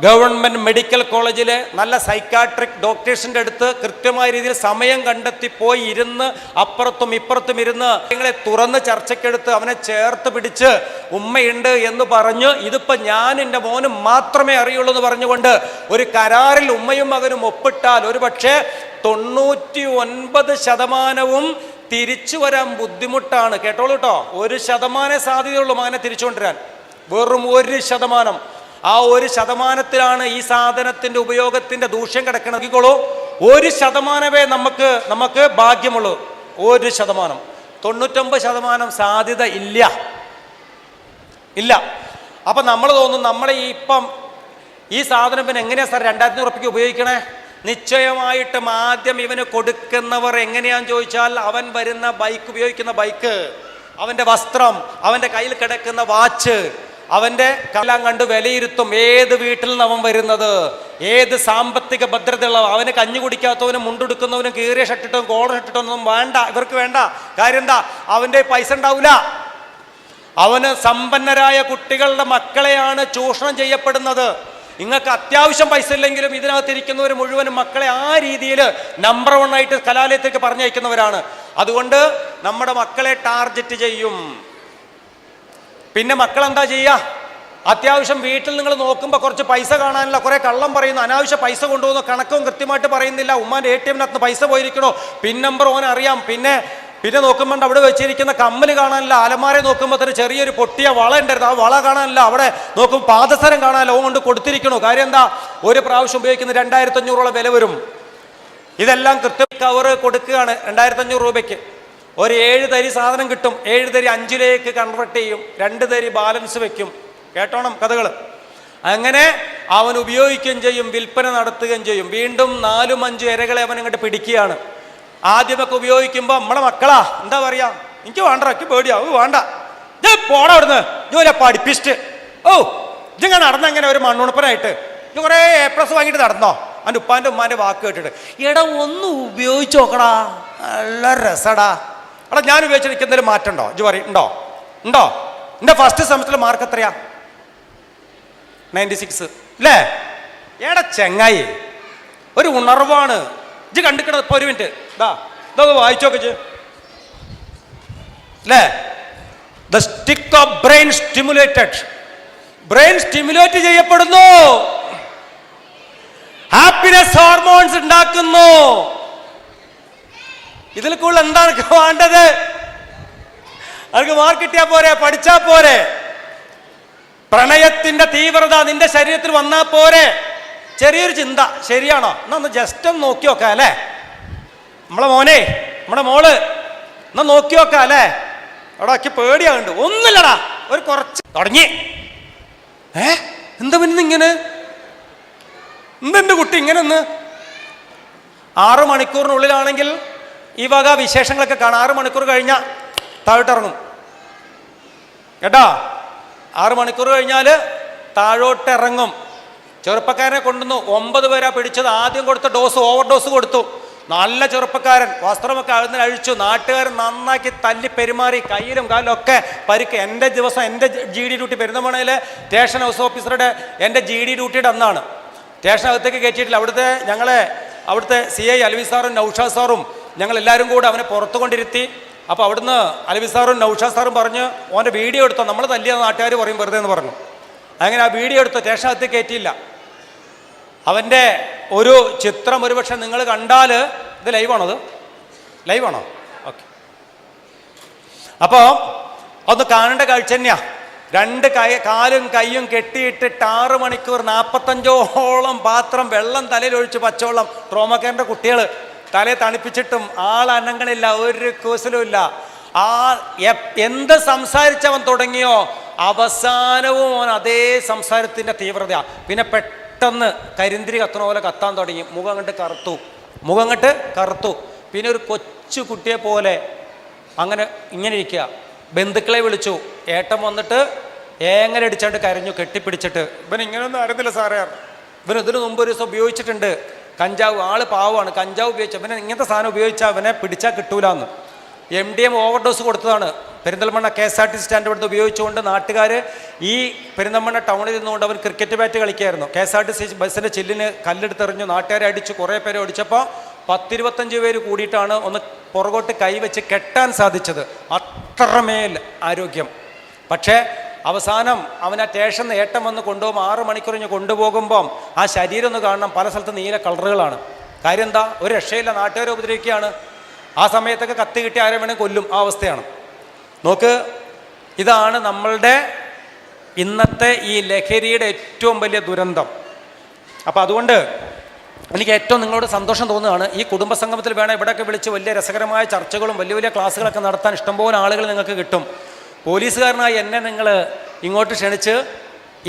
ഗവൺമെൻറ് മെഡിക്കൽ കോളേജിലെ നല്ല സൈക്കാട്രിക് ഡോക്ടേഴ്സിൻ്റെ അടുത്ത് കൃത്യമായ രീതിയിൽ സമയം കണ്ടെത്തി പോയി ഇരുന്ന് അപ്പുറത്തും ഇപ്പുറത്തും ഇരുന്ന് നിങ്ങളെ തുറന്ന് ചർച്ചയ്ക്കെടുത്ത് അവനെ ചേർത്ത് പിടിച്ച് ഉമ്മയുണ്ട് എന്ന് പറഞ്ഞ്, ഇതിപ്പോൾ ഞാൻ എൻ്റെ മോനും മാത്രമേ അറിയുള്ളൂ എന്ന് പറഞ്ഞുകൊണ്ട് ഒരു കരാറിൽ ഉമ്മയും മകനും ഒപ്പിട്ടാൽ ഒരു പക്ഷേ 99% തിരിച്ചു വരാൻ ബുദ്ധിമുട്ടാണ്. കേട്ടോളൂ കേട്ടോ, 1% സാധ്യതയുള്ളൂ മകനെ തിരിച്ചുകൊണ്ടുവരാൻ, വെറും 1%. ആ 1%-ലാണ് ഈ സാധനത്തിന്റെ ഉപയോഗത്തിന്റെ ദൂഷ്യം കിടക്കണം. നോക്കിക്കോളൂ, 1% നമുക്ക് ഭാഗ്യമുള്ളൂ. 1%, 99% സാധ്യത ഇല്ല. അപ്പൊ നമ്മൾ തോന്നും നമ്മളെ ഇപ്പം ഈ സാധനം പിന്നെ എങ്ങനെയാ സാർ 2500 രൂപയ്ക്ക് ഉപയോഗിക്കണേ? നിശ്ചയമായിട്ടും ആദ്യം ഇവന് കൊടുക്കുന്നവർ എങ്ങനെയാന്ന് ചോദിച്ചാൽ, അവൻ വരുന്ന ബൈക്ക്, ഉപയോഗിക്കുന്ന ബൈക്ക്, അവന്റെ വസ്ത്രം, അവന്റെ കയ്യിൽ കിടക്കുന്ന വാച്ച്, അവന്റെ എല്ലാം കണ്ട് വിലയിരുത്തും. ഏത് വീട്ടിൽ നിന്ന് അവൻ വരുന്നത്, ഏത് സാമ്പത്തിക ഭദ്രതയുള്ള, അവന് കഞ്ഞി കുടിക്കാത്തവനും മുണ്ടെടുക്കുന്നവനും കീറിയ ഷർട്ടിട്ടവനും കോളർ ഷർട്ടിട്ടൊന്നും വേണ്ട, ഇവർക്ക് വേണ്ട. കാര്യം എന്താ, അവന്റെ പൈസ ഉണ്ടാവില്ല. അവന് സമ്പന്നരായ കുട്ടികളുടെ മക്കളെയാണ് ചൂഷണം ചെയ്യപ്പെടുന്നത്. നിങ്ങൾക്ക് അത്യാവശ്യം പൈസ ഇല്ലെങ്കിലും ഇതിനകത്തിരിക്കുന്നവർ മുഴുവനും മക്കളെ ആ രീതിയിൽ നമ്പർ 1 ആയിട്ട് കലാലയത്തേക്ക് പറഞ്ഞയക്കുന്നവരാണ്. അതുകൊണ്ട് നമ്മുടെ മക്കളെ ടാർഗറ്റ് ചെയ്യും. പിന്നെ മക്കളെന്താ ചെയ്യുക? അത്യാവശ്യം വീട്ടിൽ നിങ്ങൾ നോക്കുമ്പോൾ കുറച്ച് പൈസ കാണാനില്ല, കുറെ കള്ളം പറയുന്നു, അനാവശ്യ പൈസ കൊണ്ടുപോകുന്നു, കണക്കും കൃത്യമായിട്ട് പറയുന്നില്ല, ഉമ്മാൻ്റെ ATM-നകത്ത് പൈസ പോയിരിക്കണോ, പിൻ നമ്പർ ഓൻ അറിയാം. പിന്നെ നോക്കുമ്പോൾ അവിടെ വെച്ചിരിക്കുന്ന കമ്മല് കാണാനില്ല, അലമാരെ നോക്കുമ്പോൾ തന്നെ ചെറിയൊരു പൊട്ടിയ വള ഉണ്ടായിരുന്നു, ആ വള കാണാനില്ല, അവിടെ നോക്കുമ്പോൾ പാദസരം കാണാനില്ല, ഓൻ കൊണ്ട് കൊടുത്തിരിക്കണോ. കാര്യം എന്താ, ഒരു പ്രാവശ്യം ഉപയോഗിക്കുന്ന 2500 വില വരും. ഇതെല്ലാം കൃത്യം കവർ കൊടുക്കുകയാണ് 2500 രൂപയ്ക്ക്. ഒരു 7 തരി സാധനം കിട്ടും. 7 തരി 5ലേക്ക് കൺവെർട്ട് ചെയ്യും, 2 തരി ബാലൻസ് വെക്കും. കേട്ടോണം കഥകൾ. അങ്ങനെ അവൻ ഉപയോഗിക്കുകയും ചെയ്യും, വിൽപ്പന നടത്തുകയും ചെയ്യും. വീണ്ടും 4-5 ഇരകളെ അവൻ ഇങ്ങോട്ട് പിടിക്കുകയാണ്. ആദ്യമൊക്കെ ഉപയോഗിക്കുമ്പോൾ നമ്മളെ മക്കളാ എന്താ പറയാ, എനിക്ക് വേണ്ട, എനിക്ക് പേടിയാ, വേണ്ട, പോടാ അവിടുന്ന്, ജോലി പഠിപ്പിച്ചിട്ട്, ഇതിങ്ങനെ നടന്നെങ്ങനെ ഒരു മണ്ണുണപ്പനായിട്ട് ഇത് കുറേ A+ വാങ്ങിയിട്ട് നടന്നോ? അവൻ്റെ ഉപ്പാൻ്റെ ഉമ്മാൻ്റെ വാക്ക് കേട്ടിട്ട്, എടാ ഒന്ന് ഉപയോഗിച്ച് നോക്കടാ, നല്ല രസടാ. എടാ ഞാൻ ഉപയോഗിച്ച് എനിക്ക് എന്തെങ്കിലും മാറ്റം ഉണ്ടോ? ഇജ്ജ് പറയും ഉണ്ടോ? എൻ്റെ ഫസ്റ്റ് സെമസ്റ്ററിൽ മാർക്ക് എത്രയാ? 96 അല്ലേ? എടാ ചെങ്ങായി, ഒരു ഉണർവാണ്. ഇജ്ജ് കണ്ടിക്കണത് ഇപ്പോൾ 1 മിനിറ്റ് ഇതൊക്കെ വായിച്ചോക്കെ അല്ലേ? The stick of brain stimulated, brain stimulate ചെയ്യപ്പെടുന്നു. ഹാപ്പിനെസ് ഹോർമോൺസ് ഉണ്ടാക്കുന്നു. ഇതിൽ കൂടുതൽ എന്താണ് വേണ്ടത്? അവർക്ക് മാർക്ക് കിട്ടിയാ പോരെ, പഠിച്ചാ പോരെ? പ്രണയത്തിന്റെ തീവ്രത നിന്റെ ശരീരത്തിൽ വന്നാ പോരെ? ചെറിയൊരു ചിന്ത ശരിയാണോ? എന്നാ ഒന്ന് ജസ്റ്റ് ഒന്ന് നോക്കി നോക്കാം അല്ലേ? നമ്മളെ മോനെ, നമ്മുടെ മോള് എന്നാ നോക്കി നോക്കാം അല്ലേ? അവിടെ ആക്കി പേടിയാകുന്നുണ്ട്. ഒന്നുമില്ലടാ, ഒരു കുറച്ച് തുടങ്ങി. എന്താ പിന്നെ ഇങ്ങനെ? എന്തെന്റെ കുട്ടി ഇങ്ങനെ ഒന്ന്? 6 മണിക്കൂറിനുള്ളിലാണെങ്കിൽ ഈ വക വിശേഷങ്ങളൊക്കെ കാണാം. 6 മണിക്കൂർ കഴിഞ്ഞാൽ താഴോട്ടിറങ്ങും കേട്ടോ. 6 മണിക്കൂർ കഴിഞ്ഞാൽ താഴോട്ടിറങ്ങും. ചെറുപ്പക്കാരനെ കൊണ്ടുവന്നു 9 പേരാ പിടിച്ചത്. ആദ്യം കൊടുത്ത ഡോസ് ഓവർ ഡോസ് കൊടുത്തു. നല്ല ചെറുപ്പക്കാരൻ, വസ്ത്രമൊക്കെ അഴിച്ചു. നാട്ടുകാരൻ നന്നാക്കി തല്ലി പെരുമാറി, കയ്യിലും കാലിലും ഒക്കെ പരിക്ക്. എൻ്റെ ദിവസം, എൻ്റെ GD ഡ്യൂട്ടി പെരുന്തമണയിലെ സ്റ്റേഷൻ ഹൗസ് ഓഫീസറുടെ എൻ്റെ GD ഡ്യൂട്ടിയുടെ അന്നാണ്. സ്റ്റേഷനകത്തേക്ക് കയറ്റിയിട്ടില്ല. അവിടുത്തെ CI അലവി സാറും നൗഷാദ് സാറും ഞങ്ങളെല്ലാവരും കൂടെ അവനെ പുറത്തു കൊണ്ടിരുത്തി. അപ്പോൾ അവിടുന്ന് അലവി സാറും നൗഷാദ് സാറും പറഞ്ഞ് ഓൻ്റെ വീഡിയോ എടുത്തോ, നമ്മൾ തല്ലിയ നാട്ടുകാർ പറയും വെറുതെ എന്ന് പറഞ്ഞു. അങ്ങനെ ആ വീഡിയോ എടുത്തോ, സ്റ്റേഷനകത്തേക്ക് കയറ്റിയില്ല. അവൻ്റെ ഒരു ചിത്രം ഒരുപക്ഷെ നിങ്ങൾ കണ്ടാൽ, ഇത് ലൈവാണോ? അത് ലൈവാണോ? ഓക്കെ. അപ്പോൾ ഒന്ന് കാണേണ്ട കാഴ്ച തന്നെയാ. 2 കാലും കൈയും കെട്ടിയിട്ടിട്ട് 6 മണിക്കൂർ 45ഓളം പാത്രം വെള്ളം തലയിലൊഴിച്ച് പച്ചവെള്ളം. ട്രോമക്കാരൻ്റെ കുട്ടികൾ തലയെ തണുപ്പിച്ചിട്ടും ആളനങ്ങളില്ല, ഒരു കൂസലുമില്ല. എന്ത് സംസാരിച്ചവൻ തുടങ്ങിയോ അവസാനവും അവൻ അതേ സംസാരത്തിൻ്റെ തീവ്രത. പിന്നെ പെട്ടെന്ന് കരിന്തിരി കത്തണ പോലെ കത്താൻ തുടങ്ങി. മുഖം അങ്ങോട്ട് കറുത്തു. പിന്നെ ഒരു കൊച്ചു കുട്ടിയെ പോലെ ഇങ്ങനെ ഇരിക്കുക. ബന്ധുക്കളെ വിളിച്ചു. ഏട്ടൻ വന്നിട്ട് ഏങ്ങനെ അടിച്ചാണ്ട് കരഞ്ഞു, കെട്ടിപ്പിടിച്ചിട്ട്. ഇവൻ ഇങ്ങനെയൊന്നും അറിയുന്നില്ല സാറേ, ഇവൻ ഇതിനു മുമ്പ് ഒരു ദിവസം ഉപയോഗിച്ചിട്ടുണ്ട് കഞ്ചാവ്. ആള് പാവമാണ്, കഞ്ചാവ് ഉപയോഗിച്ച. ഇവനെ ഇങ്ങനത്തെ സാധനം ഉപയോഗിച്ചാൽ അവനെ പിടിച്ചാൽ കിട്ടൂലെന്ന്. MDM ഓവർഡോസ് കൊടുത്തതാണ്. പെരിന്തൽമണ്ണ KSRTC സ്റ്റാൻഡ് ഇവിടുന്ന് ഉപയോഗിച്ചുകൊണ്ട് നാട്ടുകാർ ഈ പെരിന്തൽമണ്ണ ടൗണിൽ നിന്നുകൊണ്ട് അവൻ ക്രിക്കറ്റ് ബാറ്റ് കളിക്കായിരുന്നു. KSRTC ബസ്സിൻ്റെ ചില്ലിന് കല്ലെടുത്തെറിഞ്ഞു, നാട്ടുകാരെ അടിച്ചു. കുറേ പേരെ അടിച്ചപ്പോൾ 10-25 പേര് കൂടിയിട്ടാണ് ഒന്ന് പുറകോട്ട് കൈവച്ച് കെട്ടാൻ സാധിച്ചത്. അത്രമേൽ ആരോഗ്യം. പക്ഷേ അവസാനം അവൻ ആ സ്റ്റേഷനിൽ ഏട്ടം വന്ന് കൊണ്ടുപോകും. 6 മണിക്കൂർ കഴിഞ്ഞ് കൊണ്ടുപോകുമ്പം ആ ശരീരം ഒന്ന് കാണണം, പല സ്ഥലത്ത് നീല കളറുകളാണ്. കാര്യം എന്താ? ഒരു രക്ഷയില്ല, നാട്ടുകാരെ ഉപദ്രവിക്കുകയാണ്. ആ സമയത്തൊക്കെ കത്തി കിട്ടി ആരെ വേണമെങ്കിൽ കൊല്ലും. ആ അവസ്ഥയാണ്. നോക്ക്, ഇതാണ് നമ്മളുടെ ഇന്നത്തെ ഈ ലഹരിയുടെ ഏറ്റവും വലിയ ദുരന്തം. അപ്പം അതുകൊണ്ട് എനിക്ക് ഏറ്റവും നിങ്ങളോട് സന്തോഷം തോന്നുകയാണ്. ഈ കുടുംബസംഗമത്തിൽ വേണം ഇവിടെയൊക്കെ വിളിച്ച് വലിയ രസകരമായ ചർച്ചകളും വലിയ വലിയ ക്ലാസ്സുകളൊക്കെ നടത്താൻ ഇഷ്ടംപോലെ ആളുകൾ നിങ്ങൾക്ക് കിട്ടും. പോലീസുകാരനായി എന്നെ നിങ്ങൾ ഇങ്ങോട്ട് ക്ഷണിച്ച്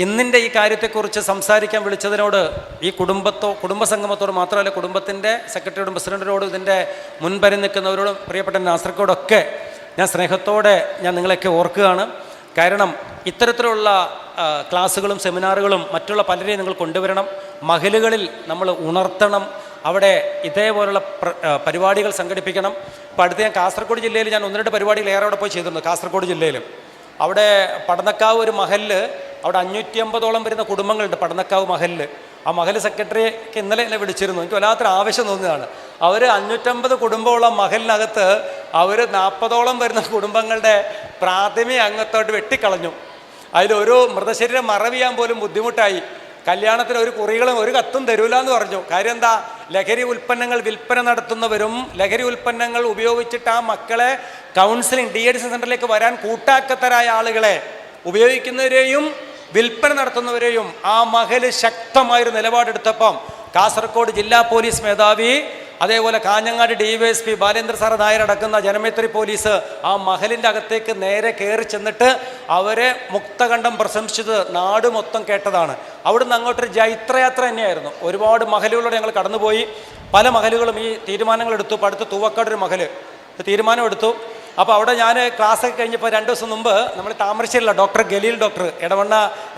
ഇന്നിൻ്റെ ഈ കാര്യത്തെക്കുറിച്ച് സംസാരിക്കാൻ വിളിച്ചതിനോട് ഈ കുടുംബസംഗമത്തോട് മാത്രമല്ല, കുടുംബത്തിൻ്റെ സെക്രട്ടറിയോടും പ്രസിഡൻറ്റിനോടും ഇതിൻ്റെ മുൻപരി നിൽക്കുന്നവരോടും പ്രിയപ്പെട്ട നാസർക്കോടൊക്കെ ഞാൻ സ്നേഹത്തോടെ നിങ്ങളെയൊക്കെ ഓർക്കുകയാണ്. കാരണം ഇത്തരത്തിലുള്ള ക്ലാസ്സുകളും സെമിനാറുകളും മറ്റുള്ള പലരെയും നിങ്ങൾ കൊണ്ടുവരണം. മഹലുകളിൽ നമ്മൾ ഉണർത്തണം. അവിടെ ഇതേപോലുള്ള പരിപാടികൾ സംഘടിപ്പിക്കണം. ഇപ്പോൾ അടുത്ത് ഞാൻ കാസർഗോഡ് ജില്ലയിൽ 1-2 പരിപാടികൾ ഏറെ അവിടെ പോയി ചെയ്തിട്ടുണ്ട്. കാസർഗോഡ് ജില്ലയിൽ അവിടെ പടന്നക്കാവ് ഒരു മഹലിൽ അവിടെ 550ഓളം വരുന്ന കുടുംബങ്ങളുണ്ട് പടന്നക്കാവ് മഹലിൽ. ആ മഹൽ സെക്രട്ടറിക്ക് ഇന്നലെ എന്നെ വിളിച്ചിരുന്നു. എനിക്ക് വല്ലാത്തൊരു ആവശ്യം തോന്നിയതാണ്. അവർ 550 കുടുംബമുള്ള മഹലിനകത്ത് അവർ 40ഓളം വരുന്ന കുടുംബങ്ങളുടെ പ്രാഥമിക അംഗത്തോട്ട് വെട്ടിക്കളഞ്ഞു. അതിലൊരു മൃതശരീരം മറവ് ചെയ്യാൻ പോലും ബുദ്ധിമുട്ടായി. കല്യാണത്തിന് ഒരു കുറികളും ഒരു കത്തും തരൂല എന്ന് പറഞ്ഞു. കാര്യം എന്താ? ലഹരി ഉൽപ്പന്നങ്ങൾ വിൽപ്പന നടത്തുന്നവരും ലഹരി ഉൽപ്പന്നങ്ങൾ ഉപയോഗിച്ചിട്ട് ആ മക്കളെ കൗൺസിലിംഗ് DADC സെൻ്ററിലേക്ക് വരാൻ കൂട്ടാക്കത്തരായ ആളുകളെ ഉപയോഗിക്കുന്നവരെയും വിൽപ്പന നടത്തുന്നവരെയും ആ മഹല് ശക്തമായൊരു നിലപാടെടുത്തപ്പം കാസർഗോഡ് ജില്ലാ പോലീസ് മേധാവി, അതേപോലെ കാഞ്ഞങ്ങാട് DYSP ബാലേന്ദ്ര സാർ നായർ അടക്കുന്ന ജനമൈത്രി പോലീസ് ആ മഹലിൻ്റെ അകത്തേക്ക് നേരെ കയറി ചെന്നിട്ട് അവരെ മുക്തകണ്ഠം പ്രശംസിച്ചത് നാട് മൊത്തം കേട്ടതാണ്. അവിടുന്ന് അങ്ങോട്ടൊരു ജൈത്രയാത്ര തന്നെയായിരുന്നു. ഒരുപാട് മഹലുകളോട് ഞങ്ങൾ കടന്നുപോയി. പല മഹലുകളും ഈ തീരുമാനങ്ങൾ എടുത്തു. ഇപ്പോൾ അടുത്ത് തൂവക്കാടൊരു മഹല് തീരുമാനമെടുത്തു. അപ്പോൾ അവിടെ ഞാൻ ക്ലാസ്സൊക്കെ കഴിഞ്ഞപ്പോൾ 2 ദിവസം മുമ്പ് നമ്മൾ താമരശ്ശേരിയിലുള്ള ഡോക്ടർ ഗലീൽ ഡോക്ടർ, ഇടവണ്ണ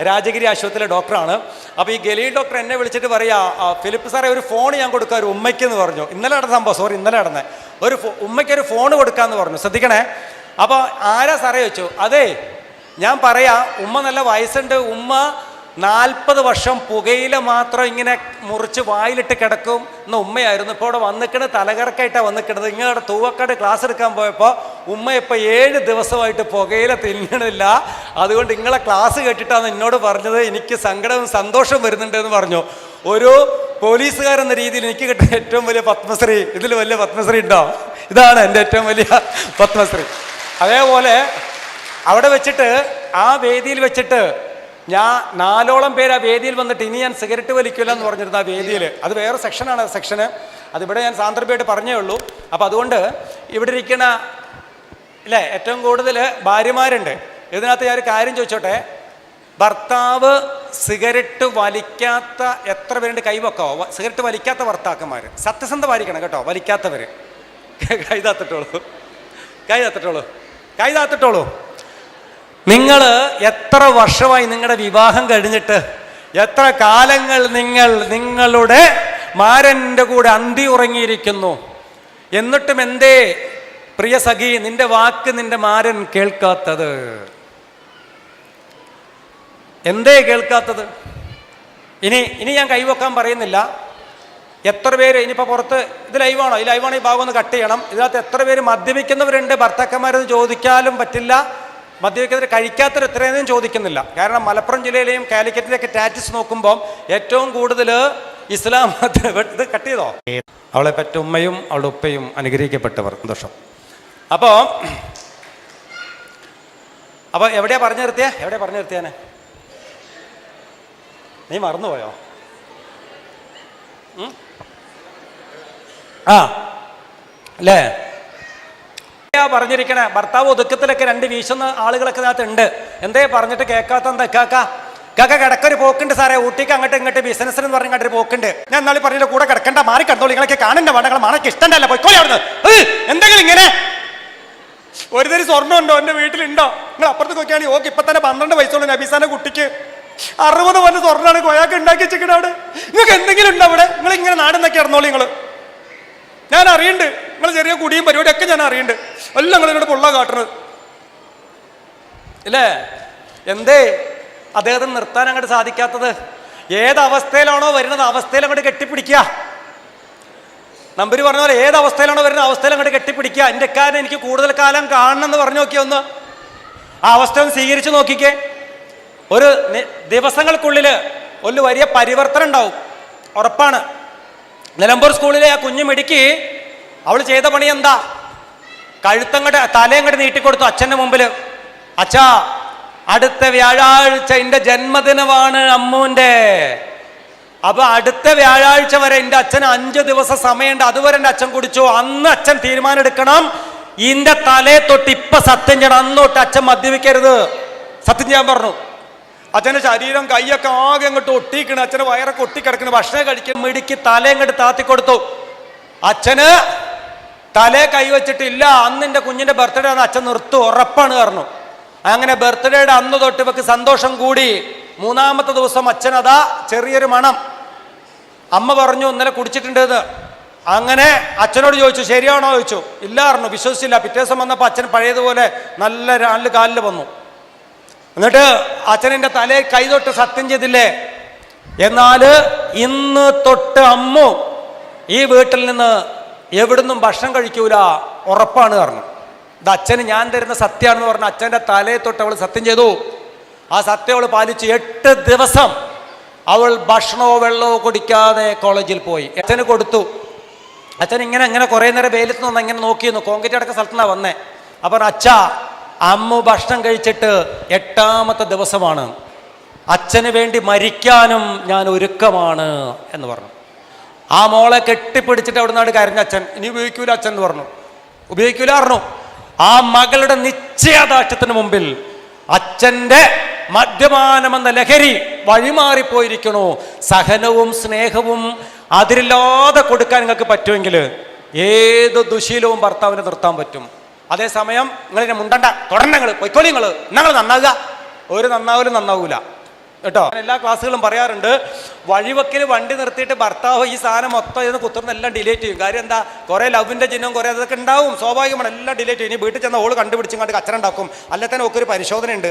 രാജഗിരി ആശുപത്രിയിലെ ഡോക്ടറാണ്. അപ്പോൾ ഈ ഗലീൽ ഡോക്ടർ എന്നെ വിളിച്ചിട്ട് പറയാ, ഫിലിപ്പ് സാറേ ഒരു ഫോൺ ഞാൻ കൊടുക്കാം ഒരു ഉമ്മയ്ക്ക് എന്ന് പറഞ്ഞു. ഇന്നലെ നടന്ന സംഭവം, ഇന്നലെ നടന്നത് ഉമ്മയ്ക്കൊരു ഫോൺ കൊടുക്കാമെന്ന് പറഞ്ഞു. ശ്രദ്ധിക്കണേ. അപ്പോൾ ആരാ സാറേ ചോദിച്ചു. അതെ, ഞാൻ പറയാം, ഉമ്മ നല്ല വയസ്സുണ്ട്. ഉമ്മ 40 വർഷം പുകയില മാത്രം ഇങ്ങനെ മുറിച്ച് വായിലിട്ട് കിടക്കും എന്ന ഉമ്മയായിരുന്നു. ഇപ്പോൾ ഇവിടെ വന്നിക്കണത് തലകറക്കായിട്ടാണ് വന്നിക്കണത്. ഇങ്ങനെ തൂവക്കാട് ക്ലാസ് എടുക്കാൻ പോയപ്പോൾ ഉമ്മ ഇപ്പോൾ 7 ദിവസമായിട്ട് പുകയില തിന്നണില്ല. അതുകൊണ്ട് നിങ്ങളെ ക്ലാസ് കേട്ടിട്ടാണ് എന്നോട് പറഞ്ഞത് എനിക്ക് സങ്കടവും സന്തോഷവും വരുന്നുണ്ട് എന്ന് പറഞ്ഞു. ഒരു പോലീസുകാരെന്ന രീതിയിൽ എനിക്ക് കിട്ടിയ ഏറ്റവും വലിയ പത്മശ്രീ, ഇതിൽ വലിയ പത്മശ്രീ ഉണ്ടോ? ഇതാണ് എൻ്റെ ഏറ്റവും വലിയ പത്മശ്രീ. അതേപോലെ അവിടെ വെച്ചിട്ട്, ആ വേദിയിൽ വെച്ചിട്ട് ഞാൻ 4ഓളം പേര് ആ വേദിയിൽ വന്നിട്ട് ഇനി ഞാൻ സിഗരറ്റ് വലിക്കില്ല എന്ന് പറഞ്ഞിരുന്നു. ആ വേദിയിൽ, അത് വേറെ സെക്ഷനാണ്, സെക്ഷന് അതിവിടെ ഞാൻ സാന്ദർഭമായിട്ട് പറഞ്ഞേ ഉള്ളൂ. അപ്പം അതുകൊണ്ട് ഇവിടെ ഇരിക്കുന്ന ഇല്ലേ ഏറ്റവും കൂടുതൽ ഭാര്യമാരുണ്ട്. ഇതിനകത്ത് ഞാൻ ഒരു കാര്യം ചോദിച്ചോട്ടെ, ഭർത്താവ് സിഗരറ്റ് വലിക്കാത്ത എത്ര പേരുണ്ട്? കൈവക്കാവോ? സിഗരറ്റ് വലിക്കാത്ത ഭർത്താക്കന്മാർ സത്യസന്ധമായിരിക്കണം കേട്ടോ. വലിക്കാത്തവർ കൈതാത്തിട്ടോളൂ, കൈതാത്തിട്ടോളൂ, കൈതാത്തിട്ടോളൂ. നിങ്ങൾ എത്ര വർഷമായി നിങ്ങളുടെ വിവാഹം കഴിഞ്ഞിട്ട്? എത്ര കാലങ്ങൾ നിങ്ങൾ നിങ്ങളുടെ മാരൻ്റെ കൂടെ അന്തി ഉറങ്ങിയിരിക്കുന്നു? എന്നിട്ടും എന്തേ പ്രിയ സഖി നിന്റെ വാക്ക് നിന്റെ മാരൻ കേൾക്കാത്തത്? എന്തേ കേൾക്കാത്തത്? ഇനി ഞാൻ കൈവെക്കാൻ പറയുന്നില്ല. എത്ര പേര് ഇനിയിപ്പോൾ പുറത്ത്, ഇത് ലൈവാണോ? ഈ ലൈവാണോ? ഈ ഭാഗം ഒന്ന് കട്ട് ചെയ്യണം. ഇതിനകത്ത് എത്ര പേര് മദ്യപിക്കുന്നവരുണ്ട്? ഭർത്താക്കന്മാരത് ചോദിക്കാനും പറ്റില്ല. മദ്യപിക്കുന്നവർ കഴിക്കാത്തവർ എത്രയൊന്നും ചോദിക്കുന്നില്ല. കാരണം മലപ്പുറം ജില്ലയിലെയും കാലിക്കറ്റിലെയൊക്കെ സ്റ്റാറ്റിസ് നോക്കുമ്പോൾ ഏറ്റവും കൂടുതൽ ഇസ്ലാം ഇത് കട്ട് ചെയ്തോ? അവളെ പറ്റ ഉമ്മയും അവളുടെ ഉപ്പയും അനുഗ്രഹിക്കപ്പെട്ടവർ. സന്തോഷം. അപ്പോൾ എവിടെയാ പറഞ്ഞു നിർത്തിയാനെ? നീ മറന്നുപോയോ? അല്ലേ പറഞ്ഞിരിക്കണേ? ഭർത്താവ് ഒതുക്കത്തിലൊക്കെ 2 വീശുന്ന ആളുകളൊക്കെ ഇതിനകത്ത് ഉണ്ട്. എന്തേ പറഞ്ഞിട്ട് കേൾക്കാത്ത? എന്താ കാക്ക കിടക്കൊരു പോക്കുണ്ട് സാറേ, ഊട്ടിക്ക് അങ്ങോട്ട് ഇങ്ങോട്ട് ബിസിനസ്സിന് എന്ന് പറഞ്ഞ കണ്ടൊരു പോക്കുണ്ട്. ഞാൻ നാളെ പറഞ്ഞ കൂടെ കിടക്കണ്ട, മാറി കണ്ടോളൂ, നിങ്ങളൊക്കെ കാണണ്ട, വേണ്ട, നിങ്ങൾ മണക്ക് ഇഷ്ടമല്ല, പോയിക്കോളി അവിടുന്ന്. എന്തെങ്കിലും ഇങ്ങനെ ഒരു തരി സ്വർണ്ണം ഉണ്ടോ എൻ്റെ വീട്ടിലുണ്ടോ? നിങ്ങൾ അപ്പുറത്ത് നോക്കിയാണെങ്കിൽ ഓക്കെ ഇപ്പം തന്നെ 12 വയസ്സുള്ള നബീസാന്റെ കുട്ടിക്ക് 60 പവന്റെ സ്വർണ്ണമാണ് കൊയാക്ക് ഉണ്ടാക്കി വെച്ചിരിക്കണ അവിടെ. നിങ്ങൾക്ക് എന്തെങ്കിലും ഉണ്ടോ അവിടെ? നിങ്ങൾ ഇങ്ങനെ നാടെന്നൊക്കെ ഇറന്നോളൂ. ഞാൻ അറിയണ്ട്, നിങ്ങൾ ചെറിയ കുടിയും പരിപാടിയൊക്കെ ഞാൻ അറിയണ്ട്. എല്ലാം നിങ്ങൾ ഇവിടെ പൊള്ള കാട്ടുന്നത് ഇല്ലേ? എന്തേ അദ്ദേഹത്തിന് നിർത്താൻ അങ്ങോട്ട് സാധിക്കാത്തത്? ഏതവസ്ഥയിലാണോ വരുന്നത് അവസ്ഥയിൽ അങ്ങോട്ട് കെട്ടിപ്പിടിക്കുക. നമ്പർ പറഞ്ഞ പോലെ ഏതവസ്ഥയിലാണോ വരുന്നത് അവസ്ഥയിൽ അങ്ങോട്ട് കെട്ടിപ്പിടിക്കുക. എൻ്റെ കാര്യം എനിക്ക് കൂടുതൽ കാലം കാണണം എന്ന് പറഞ്ഞു നോക്കിയ ഒന്ന് ആ അവസ്ഥ ഒന്ന് സ്വീകരിച്ച് നോക്കിക്കേ. ഒരു ദിവസങ്ങൾക്കുള്ളിൽ ഒരു വലിയ പരിവർത്തനം ഉണ്ടാവും, ഉറപ്പാണ്. നിലമ്പൂർ സ്കൂളിലെ ആ കുഞ്ഞു മിടുക്കി അവൾ ചെയ്ത പണി എന്താ? തലയങ്ങോട്ട് നീട്ടിക്കൊടുത്തു അച്ഛൻ്റെ മുമ്പിൽ. അച്ഛാ, അടുത്ത വ്യാഴാഴ്ച എൻ്റെ ജന്മദിനമാണ് അമ്മൂൻ്റെ. അപ്പൊ അടുത്ത വ്യാഴാഴ്ച വരെ എൻ്റെ അച്ഛന് 5 ദിവസം സമയമുണ്ട്. അതുവരെ എൻ്റെ അച്ഛൻ കുടിച്ചു. അന്ന് അച്ഛൻ തീരുമാനം എടുക്കണം, ഇന്റെ തലയെ തൊട്ട് ഇപ്പൊ സത്യം ചെയ്യണം, അന്നോട്ട് അച്ഛൻ മദ്യപിക്കരുത്. സത്യം ചെയ്യാൻ പറഞ്ഞു. അച്ഛൻ്റെ ശരീരം കൈയൊക്കെ ആകെ അങ്ങോട്ട് ഒട്ടിക്കണം, അച്ഛൻ്റെ വയറൊക്കെ ഒട്ടിക്കിടക്കണം. ഭക്ഷണം കഴിക്കാൻ മിടിക്ക് തലയങ്ങോട്ട് താത്തിക്കൊടുത്തു. അച്ഛന് തലേ കൈവച്ചിട്ടില്ല. അന്ന് എൻ്റെ കുഞ്ഞിൻ്റെ ബർത്ത്ഡേ ആണ്, അച്ഛൻ നിർത്തും ഉറപ്പാണ് പറഞ്ഞു. അങ്ങനെ ബർത്ത്ഡേയുടെ അന്ന് തൊട്ട് ഇവക്ക് സന്തോഷം കൂടി. 3-ാമത്തെ ദിവസം അച്ഛനതാ ചെറിയൊരു മണം. അമ്മ പറഞ്ഞു ഇന്നലെ കുടിച്ചിട്ടുണ്ട് എന്ന്. അങ്ങനെ അച്ഛനോട് ചോദിച്ചു ശരിയാണോ ചോദിച്ചു. ഇല്ല പറഞ്ഞു, വിശ്വസിച്ചില്ല. പിറ്റേ ദിവസം വന്നപ്പോൾ അച്ഛൻ പഴയതുപോലെ നല്ല 4 കാലിൽ വന്നു. എന്നിട്ട് അച്ഛനെൻ്റെ തലയിൽ കൈ തൊട്ട് സത്യം ചെയ്തില്ലേ, എന്നാൽ ഇന്ന് തൊട്ട് അമ്മു ഈ വീട്ടിൽ നിന്ന് എവിടുന്നും ഭക്ഷണം കഴിക്കൂല ഉറപ്പാണ് പറഞ്ഞു. ഇത് അച്ഛന് ഞാൻ തരുന്ന സത്യമാണെന്ന് പറഞ്ഞു. അച്ഛൻ്റെ തലയെ തൊട്ട് അവൾ സത്യം ചെയ്തു. ആ സത്യം അവൾ പാലിച്ച് 8 ദിവസം അവൾ ഭക്ഷണമോ വെള്ളമോ കുടിക്കാതെ കോളേജിൽ പോയി. അച്ഛന് കൊടുത്തു. അച്ഛൻ ഇങ്ങനെ കുറേ നേരം വെയിലത്ത് നിന്ന് ഇങ്ങനെ നോക്കിയിരുന്നു. കോൺക്രീറ്റ് അടക്കം സ്ഥലത്തുനിന്നാണ് വന്നേ. അപ്പം അച്ഛാ, അമ്മ ഭക്ഷണം കഴിച്ചിട്ട് 8-ാമത്തെ ദിവസമാണ്, അച്ഛന് വേണ്ടി മരിക്കാനും ഞാൻ ഒരുക്കമാണ് എന്ന് പറഞ്ഞു. ആ മോളെ കെട്ടിപ്പിടിച്ചിട്ട് അവിടെ നിന്നാണ് കരഞ്ഞ അച്ഛൻ. ഇനി ഉപയോഗിക്കൂല അച്ഛൻ എന്ന് പറഞ്ഞു. ഉപയോഗിക്കൂല പറഞ്ഞു. ആ മകളുടെ നിശ്ചയദാർഢ്യത്തിന് മുമ്പിൽ അച്ഛൻ്റെ മദ്യപാനമെന്ന ലഹരി വഴിമാറിപ്പോയിരിക്കണു. സഹനവും സ്നേഹവും അതിരില്ലാതെ കൊടുക്കാൻ നിങ്ങൾക്ക് പറ്റുമെങ്കിൽ ഏത് ദുശീലവും ഭർത്താവിനെ നിർത്താൻ പറ്റും. അതേസമയം നിങ്ങളിങ്ങനെ മുണ്ടണ്ട, തുടരണം, നിങ്ങൾ പൊയ്ക്കോളി, നിങ്ങൾ നന്നാവുക. ഒരു നന്നാവൂല കേട്ടോ. എല്ലാ ക്ലാസ്സുകളും പറയാറുണ്ട്, വഴിവെക്കിൽ വണ്ടി നിർത്തിയിട്ട് ഭർത്താവ് ഈ സാധനം മൊത്തം ഇതിന് കുത്തുന്ന എല്ലാം ഡിലേറ്റ് ചെയ്യും. കാര്യം എന്താ? കുറേ ലവിൻ്റെ ചിഹ്നം കുറേ അതൊക്കെ ഉണ്ടാവും, സ്വാഭാവികമാണ്, എല്ലാം ഡിലേറ്റ് ചെയ്യും. ഇനി വീട്ടിൽ ചെന്ന ഓള് കണ്ടുപിടിച്ചുകൊണ്ട് കച്ചറുണ്ടാക്കും. അല്ലെ തന്നെ ഒക്കെ ഒരു പരിശോധന ഉണ്ട്.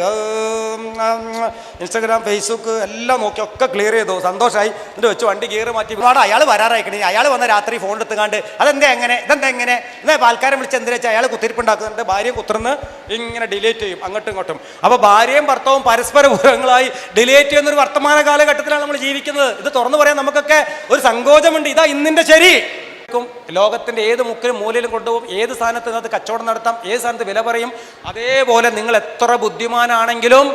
ഇൻസ്റ്റാഗ്രാം, ഫേസ്ബുക്ക് എല്ലാം നോക്കി ഒക്കെ ക്ലിയർ ചെയ്തു. സന്തോഷമായി. എന്നിട്ട് വെച്ച് വണ്ടി ഗിയർ മാറ്റി. ഒരുപാട് അയാൾ വരാറായിക്കണേ. അയാൾ വന്ന രാത്രി ഫോൺ എടുത്തുകാണ്ട് ഇതെന്താ എങ്ങനെ എന്നാൽ ആൾക്കാരെ വിളിച്ച് എന്തിനാ വെച്ചാൽ അയാൾ കുത്തിരിപ്പുണ്ടാക്കുന്നുണ്ട്. ഭാര്യ കുത്തിർന്ന് ഇങ്ങനെ ഡിലേറ്റ് ചെയ്യും അങ്ങോട്ടും ഇങ്ങോട്ടും. അപ്പോൾ ഭാര്യയും ഭർത്താവും പരസ്പര പൂരങ്ങളായി ഡിലേറ്റ് ഡിലേറ്റ് ചെയ്യുന്നൊരു വർത്തമാന കാലഘട്ടത്തിലാണ് നമ്മൾ ജീവിക്കുന്നത്. ഇത് തുറന്നു പറയാൻ നമുക്കൊക്കെ ഒരു സങ്കോചമുണ്ട്. ഇതാ ഇന്നിന്റെ ശരി. ലോകത്തിന്റെ ഏത് മുക്കിലും മൂലയിലും കൊണ്ടുപോകും, ഏത് സ്ഥാനത്ത് അത് കച്ചവടം നടത്താം, ഏത് സ്ഥാനത്ത് വില പറയും. അതേപോലെ നിങ്ങൾ എത്ര ബുദ്ധിമാനാണെങ്കിലും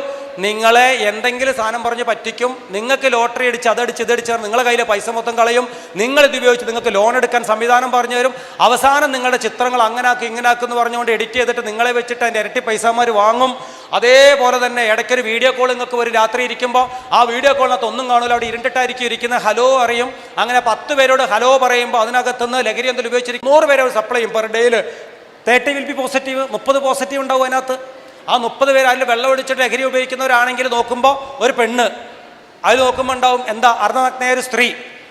നിങ്ങളെ എന്തെങ്കിലും സാധനം പറഞ്ഞ് പറ്റിക്കും. നിങ്ങൾക്ക് ലോട്ടറി അടിച്ച് ഇതടിച്ച് നിങ്ങളുടെ കയ്യിലെ പൈസ മൊത്തം കളയും. നിങ്ങളിത് ഉപയോഗിച്ച് നിങ്ങൾക്ക് ലോൺ എടുക്കാൻ സംവിധാനം പറഞ്ഞു തരും. അവസാനം നിങ്ങളുടെ ചിത്രങ്ങൾ അങ്ങനാക്കും ഇങ്ങനാക്കും എന്ന് പറഞ്ഞുകൊണ്ട് എഡിറ്റ് ചെയ്തിട്ട് നിങ്ങളെ വെച്ചിട്ട് അതിൻ്റെ ഇരട്ടി പൈസമാർ വാങ്ങും. അതേപോലെ തന്നെ ഇടയ്ക്കൊരു വീഡിയോ കോൾ നിങ്ങൾക്ക് ഒരു രാത്രി ഇരിക്കുമ്പോൾ ആ വീഡിയോ കോളിനകത്ത് ഒന്നും കാണില്ല, അവിടെ ഇരുണ്ടിട്ടായിരിക്കും ഇരിക്കുന്നത്. ഹലോ അറിയും. അങ്ങനെ 10 പേരോട് ഹലോ പറയുമ്പോൾ അതിനകത്തുനിന്ന് ലഹരി എന്തെങ്കിലും ഉപയോഗിച്ചിരിക്കും 100 പേരെ സപ്ലൈ ചെയ്യും. പെർ ഡേയിൽ 30 വിൽ ബി പോസിറ്റീവ്, 30 പോസിറ്റീവ് ഉണ്ടാവും അതിനകത്ത്. ആ 30 പേര് അതിൽ വെള്ളം ഒഴിച്ചിട്ട് ലഹരി ഉപയോഗിക്കുന്നവരാണെങ്കിൽ നോക്കുമ്പോൾ ഒരു പെണ്ണ് അതിൽ നോക്കുമ്പോൾ ഉണ്ടാവും എന്താ അർദ്ധനഗ്നയായ ഒരു സ്ത്രീ.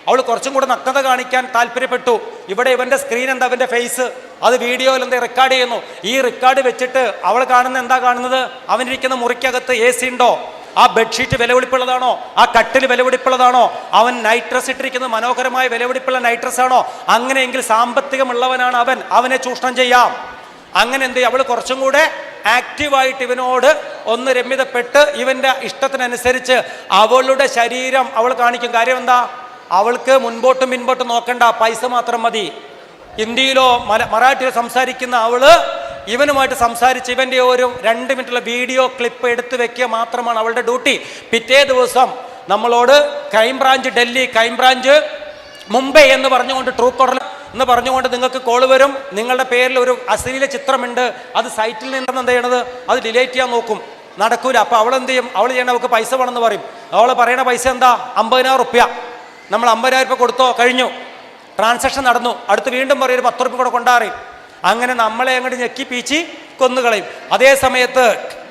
അവൾ കുറച്ചും കൂടെ നഗ്നത കാണിക്കാൻ താല്പര്യപ്പെട്ടു. ഇവിടെ ഇവന്റെ സ്ക്രീൻ എന്താ, അവന്റെ ഫേസ്, അത് വീഡിയോയിൽ എന്താ റെക്കോർഡ് ചെയ്യുന്നു. ഈ റെക്കോർഡ് വെച്ചിട്ട് അവൾ കാണുന്ന എന്താ കാണുന്നത്, അവനിരിക്കുന്ന മുറിക്കകത്ത് AC ഉണ്ടോ, ആ ബെഡ്ഷീറ്റ് വിലപിടിപ്പുള്ളതാണോ, ആ കട്ടിൽ വിലപിടിപ്പുള്ളതാണോ, അവൻ നൈറ്റ് ഡ്രസ് ഇട്ടിരിക്കുന്നത് മനോഹരമായ വിലപിടിപ്പുള്ള നൈറ്റ് ഡ്രസ് ആണോ, അങ്ങനെയെങ്കിൽ സാമ്പത്തികമുള്ളവനാണ് അവൻ, അവനെ ചൂഷണം ചെയ്യാം. അങ്ങനെ എന്ത് ചെയ്യും, അവൾ കുറച്ചും കൂടെ ആക്റ്റീവായിട്ട് ഇവനോട് ഒന്ന് രമ്യതപ്പെട്ട് ഇവന്റെ ഇഷ്ടത്തിനനുസരിച്ച് അവളുടെ ശരീരം അവൾ കാണിക്കും. കാര്യം എന്താ, അവൾക്ക് മുൻപോട്ടും പിൻപോട്ടും നോക്കണ്ട, പൈസ മാത്രം മതി. ഹിന്ദിയിലോ മറാഠിയിലോ സംസാരിക്കുന്ന അവള് ഇവനുമായിട്ട് സംസാരിച്ച് ഇവന്റെ ഒരു 2 മിനിറ്റുള്ള വീഡിയോ ക്ലിപ്പ് എടുത്തു വെക്കുക മാത്രമാണ് അവളുടെ ഡ്യൂട്ടി. പിറ്റേ ദിവസം നമ്മളോട് ക്രൈംബ്രാഞ്ച് ഡൽഹി, ക്രൈംബ്രാഞ്ച് മുംബൈ എന്ന് പറഞ്ഞുകൊണ്ട് ട്രൂക്കോളർ എന്ന് പറഞ്ഞുകൊണ്ട് നിങ്ങൾക്ക് കോൾ വരും. നിങ്ങളുടെ പേരിൽ ഒരു അശ്ലീല ചിത്രമുണ്ട്, അത് സൈറ്റിൽ നിന്നെന്ന് എന്ത് ചെയ്യണത്, അത് ഡിലീറ്റ് ചെയ്യാൻ നോക്കും. നടക്കൂല. അപ്പോൾ അവൾ എന്ത് ചെയ്യും, അവൾ ചെയ്യണ അവൾക്ക് പൈസ വേണമെന്ന് പറയും. അവൾ പറയണ പൈസ എന്താ, 50,000 റുപ്യ. നമ്മൾ 50,000 റുപ്യ കൊടുത്തോ, കഴിഞ്ഞു, ട്രാൻസാക്ഷൻ നടന്നു. അടുത്ത് വീണ്ടും പറയും ഒരു 10 റുപ്യ കൂടെ കൊണ്ടാറിയും. അങ്ങനെ നമ്മളെ അങ്ങോട്ട് ഞെക്കി പീച്ചി കൊന്നുകളയും. അതേ സമയത്ത്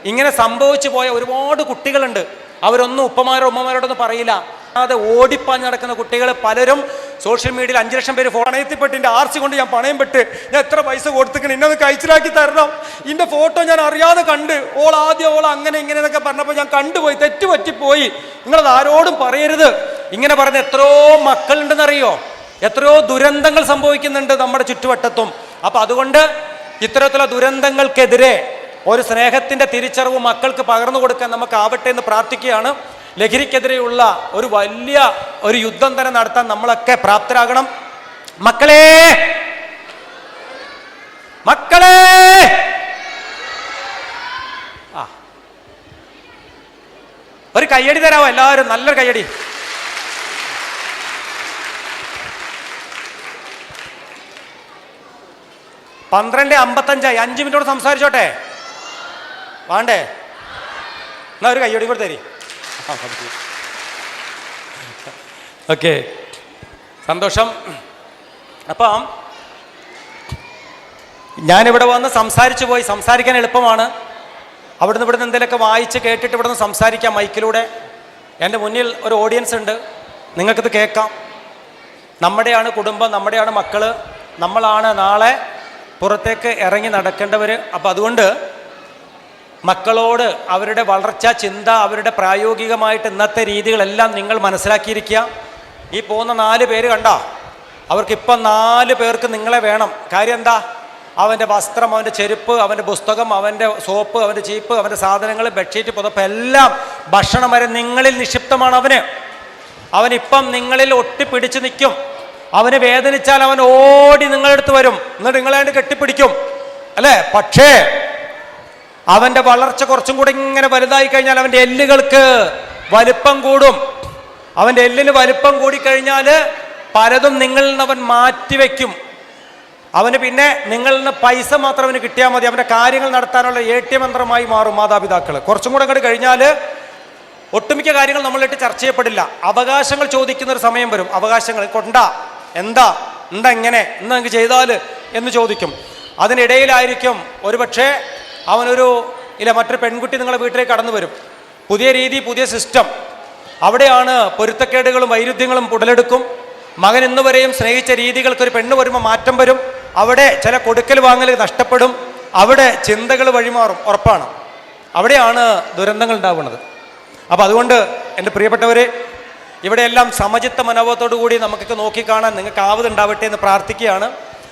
ഇങ്ങനെ സംഭവിച്ചു പോയ ഒരുപാട് കുട്ടികളുണ്ട്. അവരൊന്നും ഉപ്പമാരോ ഉമ്മമാരോടൊന്നും പറയില്ല. അത് ഓടിപ്പാഞ്ഞ് നടക്കുന്ന കുട്ടികൾ പലരും സോഷ്യൽ മീഡിയയിൽ 5 ലക്ഷം പേര് പണയത്തിൽപ്പെട്ട് എൻ്റെ RC കൊണ്ട് ഞാൻ പണയം പെട്ട് ഞാൻ എത്ര പൈസ കൊടുത്തിക്കണം, ഇന്നൊന്ന് കഴിച്ചിലാക്കി തരണം, ഇതിൻ്റെ ഫോട്ടോ ഞാൻ അറിയാതെ കണ്ട്, ഓൾ അങ്ങനെ ഇങ്ങനെ എന്നൊക്കെ പറഞ്ഞപ്പോൾ ഞാൻ കണ്ടുപോയി, തെറ്റുപറ്റിപ്പോയി, നിങ്ങളത് ആരോടും പറയരുത്. ഇങ്ങനെ പറഞ്ഞ എത്രയോ മക്കളുണ്ടെന്നറിയോ, എത്രയോ ദുരന്തങ്ങൾ സംഭവിക്കുന്നുണ്ട് നമ്മുടെ ചുറ്റുവട്ടത്തും. അപ്പം അതുകൊണ്ട് ഇത്തരത്തിലുള്ള ദുരന്തങ്ങൾക്കെതിരെ ഒരു സ്നേഹത്തിൻ്റെ തിരിച്ചറിവ് മക്കൾക്ക് പകർന്നു കൊടുക്കാൻ നമുക്കാവട്ടെ എന്ന് പ്രാർത്ഥിക്കുകയാണ്. ലഹരിക്കെതിരെയുള്ള ഒരു വലിയ ഒരു യുദ്ധം തന്നെ നടത്താൻ നമ്മളൊക്കെ പ്രാപ്തരാകണം. മക്കളെ മക്കളെ ഒരു കയ്യടി തരാമോ എല്ലാവരും, നല്ലൊരു കയ്യടി. പന്ത്രണ്ട് 55 5 മിനിറ്റോട് സംസാരിച്ചോട്ടെ, വേണ്ടേ? എന്നാ ഒരു കയ്യടി കൂടെ തരി. ഓക്കെ, സന്തോഷം. അപ്പം ഞാനിവിടെ വന്ന് സംസാരിച്ചു പോയി, സംസാരിക്കാൻ എളുപ്പമാണ്. അവിടുന്ന് ഇവിടുന്ന് എന്തെങ്കിലുമൊക്കെ വായിച്ച് കേട്ടിട്ട് ഇവിടുന്ന് സംസാരിക്കാം മൈക്കിലൂടെ. എൻ്റെ മുന്നിൽ ഒരു ഓഡിയൻസ് ഉണ്ട്, നിങ്ങൾക്കിത് കേൾക്കാം. നമ്മുടെയാണ് കുടുംബം, നമ്മുടെയാണ് മക്കൾ, നമ്മളാണ് നാളെ പുറത്തേക്ക് ഇറങ്ങി നടക്കേണ്ടവർ. അപ്പം അതുകൊണ്ട് മക്കളോട് അവരുടെ വളർച്ച, ചിന്ത, അവരുടെ പ്രായോഗികമായിട്ട് ഇന്നത്തെ രീതികളെല്ലാം നിങ്ങൾ മനസ്സിലാക്കിയിരിക്കുക. ഈ പോകുന്ന 4 പേര് കണ്ടോ, അവർക്കിപ്പം 4 പേർക്ക് നിങ്ങളെ വേണം. കാര്യം എന്താ, അവൻ്റെ വസ്ത്രം, അവൻ്റെ ചെരുപ്പ്, അവൻ്റെ പുസ്തകം, അവൻ്റെ സോപ്പ്, അവൻ്റെ ചീപ്പ്, അവൻ്റെ സാധനങ്ങൾ, ബെഡ്ഷീറ്റ്, പുതപ്പ്, എല്ലാം ഭക്ഷണം വരെ നിങ്ങളിൽ നിക്ഷിപ്തമാണ്. അവനിപ്പം നിങ്ങളിൽ ഒട്ടിപ്പിടിച്ച് നിൽക്കും. അവന് വേദനിച്ചാൽ അവൻ ഓടി നിങ്ങളെടുത്ത് വരും, എന്നിട്ട് നിങ്ങളെ കെട്ടിപ്പിടിക്കും, അല്ലേ? പക്ഷേ അവൻ്റെ വളർച്ച കുറച്ചും കൂടെ ഇങ്ങനെ വലുതായി കഴിഞ്ഞാൽ അവൻ്റെ എല്ലുകൾക്ക് വലിപ്പം കൂടും. അവൻ്റെ എല്ലിന് വലിപ്പം കൂടിക്കഴിഞ്ഞാൽ പലതും നിങ്ങളിൽ നിന്ന് അവൻ മാറ്റിവെക്കും. അവന് പിന്നെ നിങ്ങളിൽ നിന്ന് പൈസ മാത്രം അവന് കിട്ടിയാൽ മതി. അവൻ്റെ കാര്യങ്ങൾ നടത്താനുള്ള ATM യന്ത്രമായി മാറും മാതാപിതാക്കൾ. കുറച്ചും കൂടെ അങ്ങോട്ട് കഴിഞ്ഞാൽ ഒട്ടുമിക്ക കാര്യങ്ങൾ നമ്മളിട്ട് ചർച്ച ചെയ്യപ്പെടില്ല. അവകാശങ്ങൾ ചോദിക്കുന്നൊരു സമയം വരും. അവകാശങ്ങൾ കൊണ്ടാ, എന്താ എങ്ങനെ, എന്താ നിങ്ങൾക്ക് ചെയ്താൽ എന്ന് ചോദിക്കും. അതിനിടയിലായിരിക്കും ഒരുപക്ഷെ അവനൊരു മറ്റൊരു പെൺകുട്ടി നിങ്ങളുടെ വീട്ടിലേക്ക് കടന്നു വരും. പുതിയ രീതി, പുതിയ സിസ്റ്റം. അവിടെയാണ് പൊരുത്തക്കേടുകളും വൈരുദ്ധ്യങ്ങളും ഉടലെടുക്കും. മകൻ ഇന്നുവരെയും സ്നേഹിച്ച രീതികൾക്കൊരു പെണ്ണ് വരുമ്പോൾ മാറ്റം വരും. അവിടെ ചില കൊടുക്കൽ വാങ്ങൽ നഷ്ടപ്പെടും. അവിടെ ചിന്തകൾ വഴിമാറും, ഉറപ്പാണ്. അവിടെയാണ് ദുരന്തങ്ങൾ ഉണ്ടാവുന്നത്. അപ്പം അതുകൊണ്ട് എൻ്റെ പ്രിയപ്പെട്ടവരെ, ഇവിടെയെല്ലാം സമചിത്ത മനോഭാവത്തോടു കൂടി നമുക്കൊക്കെ നോക്കിക്കാണാൻ നിങ്ങൾക്ക് ആവതുണ്ടാവട്ടെ എന്ന് പ്രാർത്ഥിക്കുകയാണ്.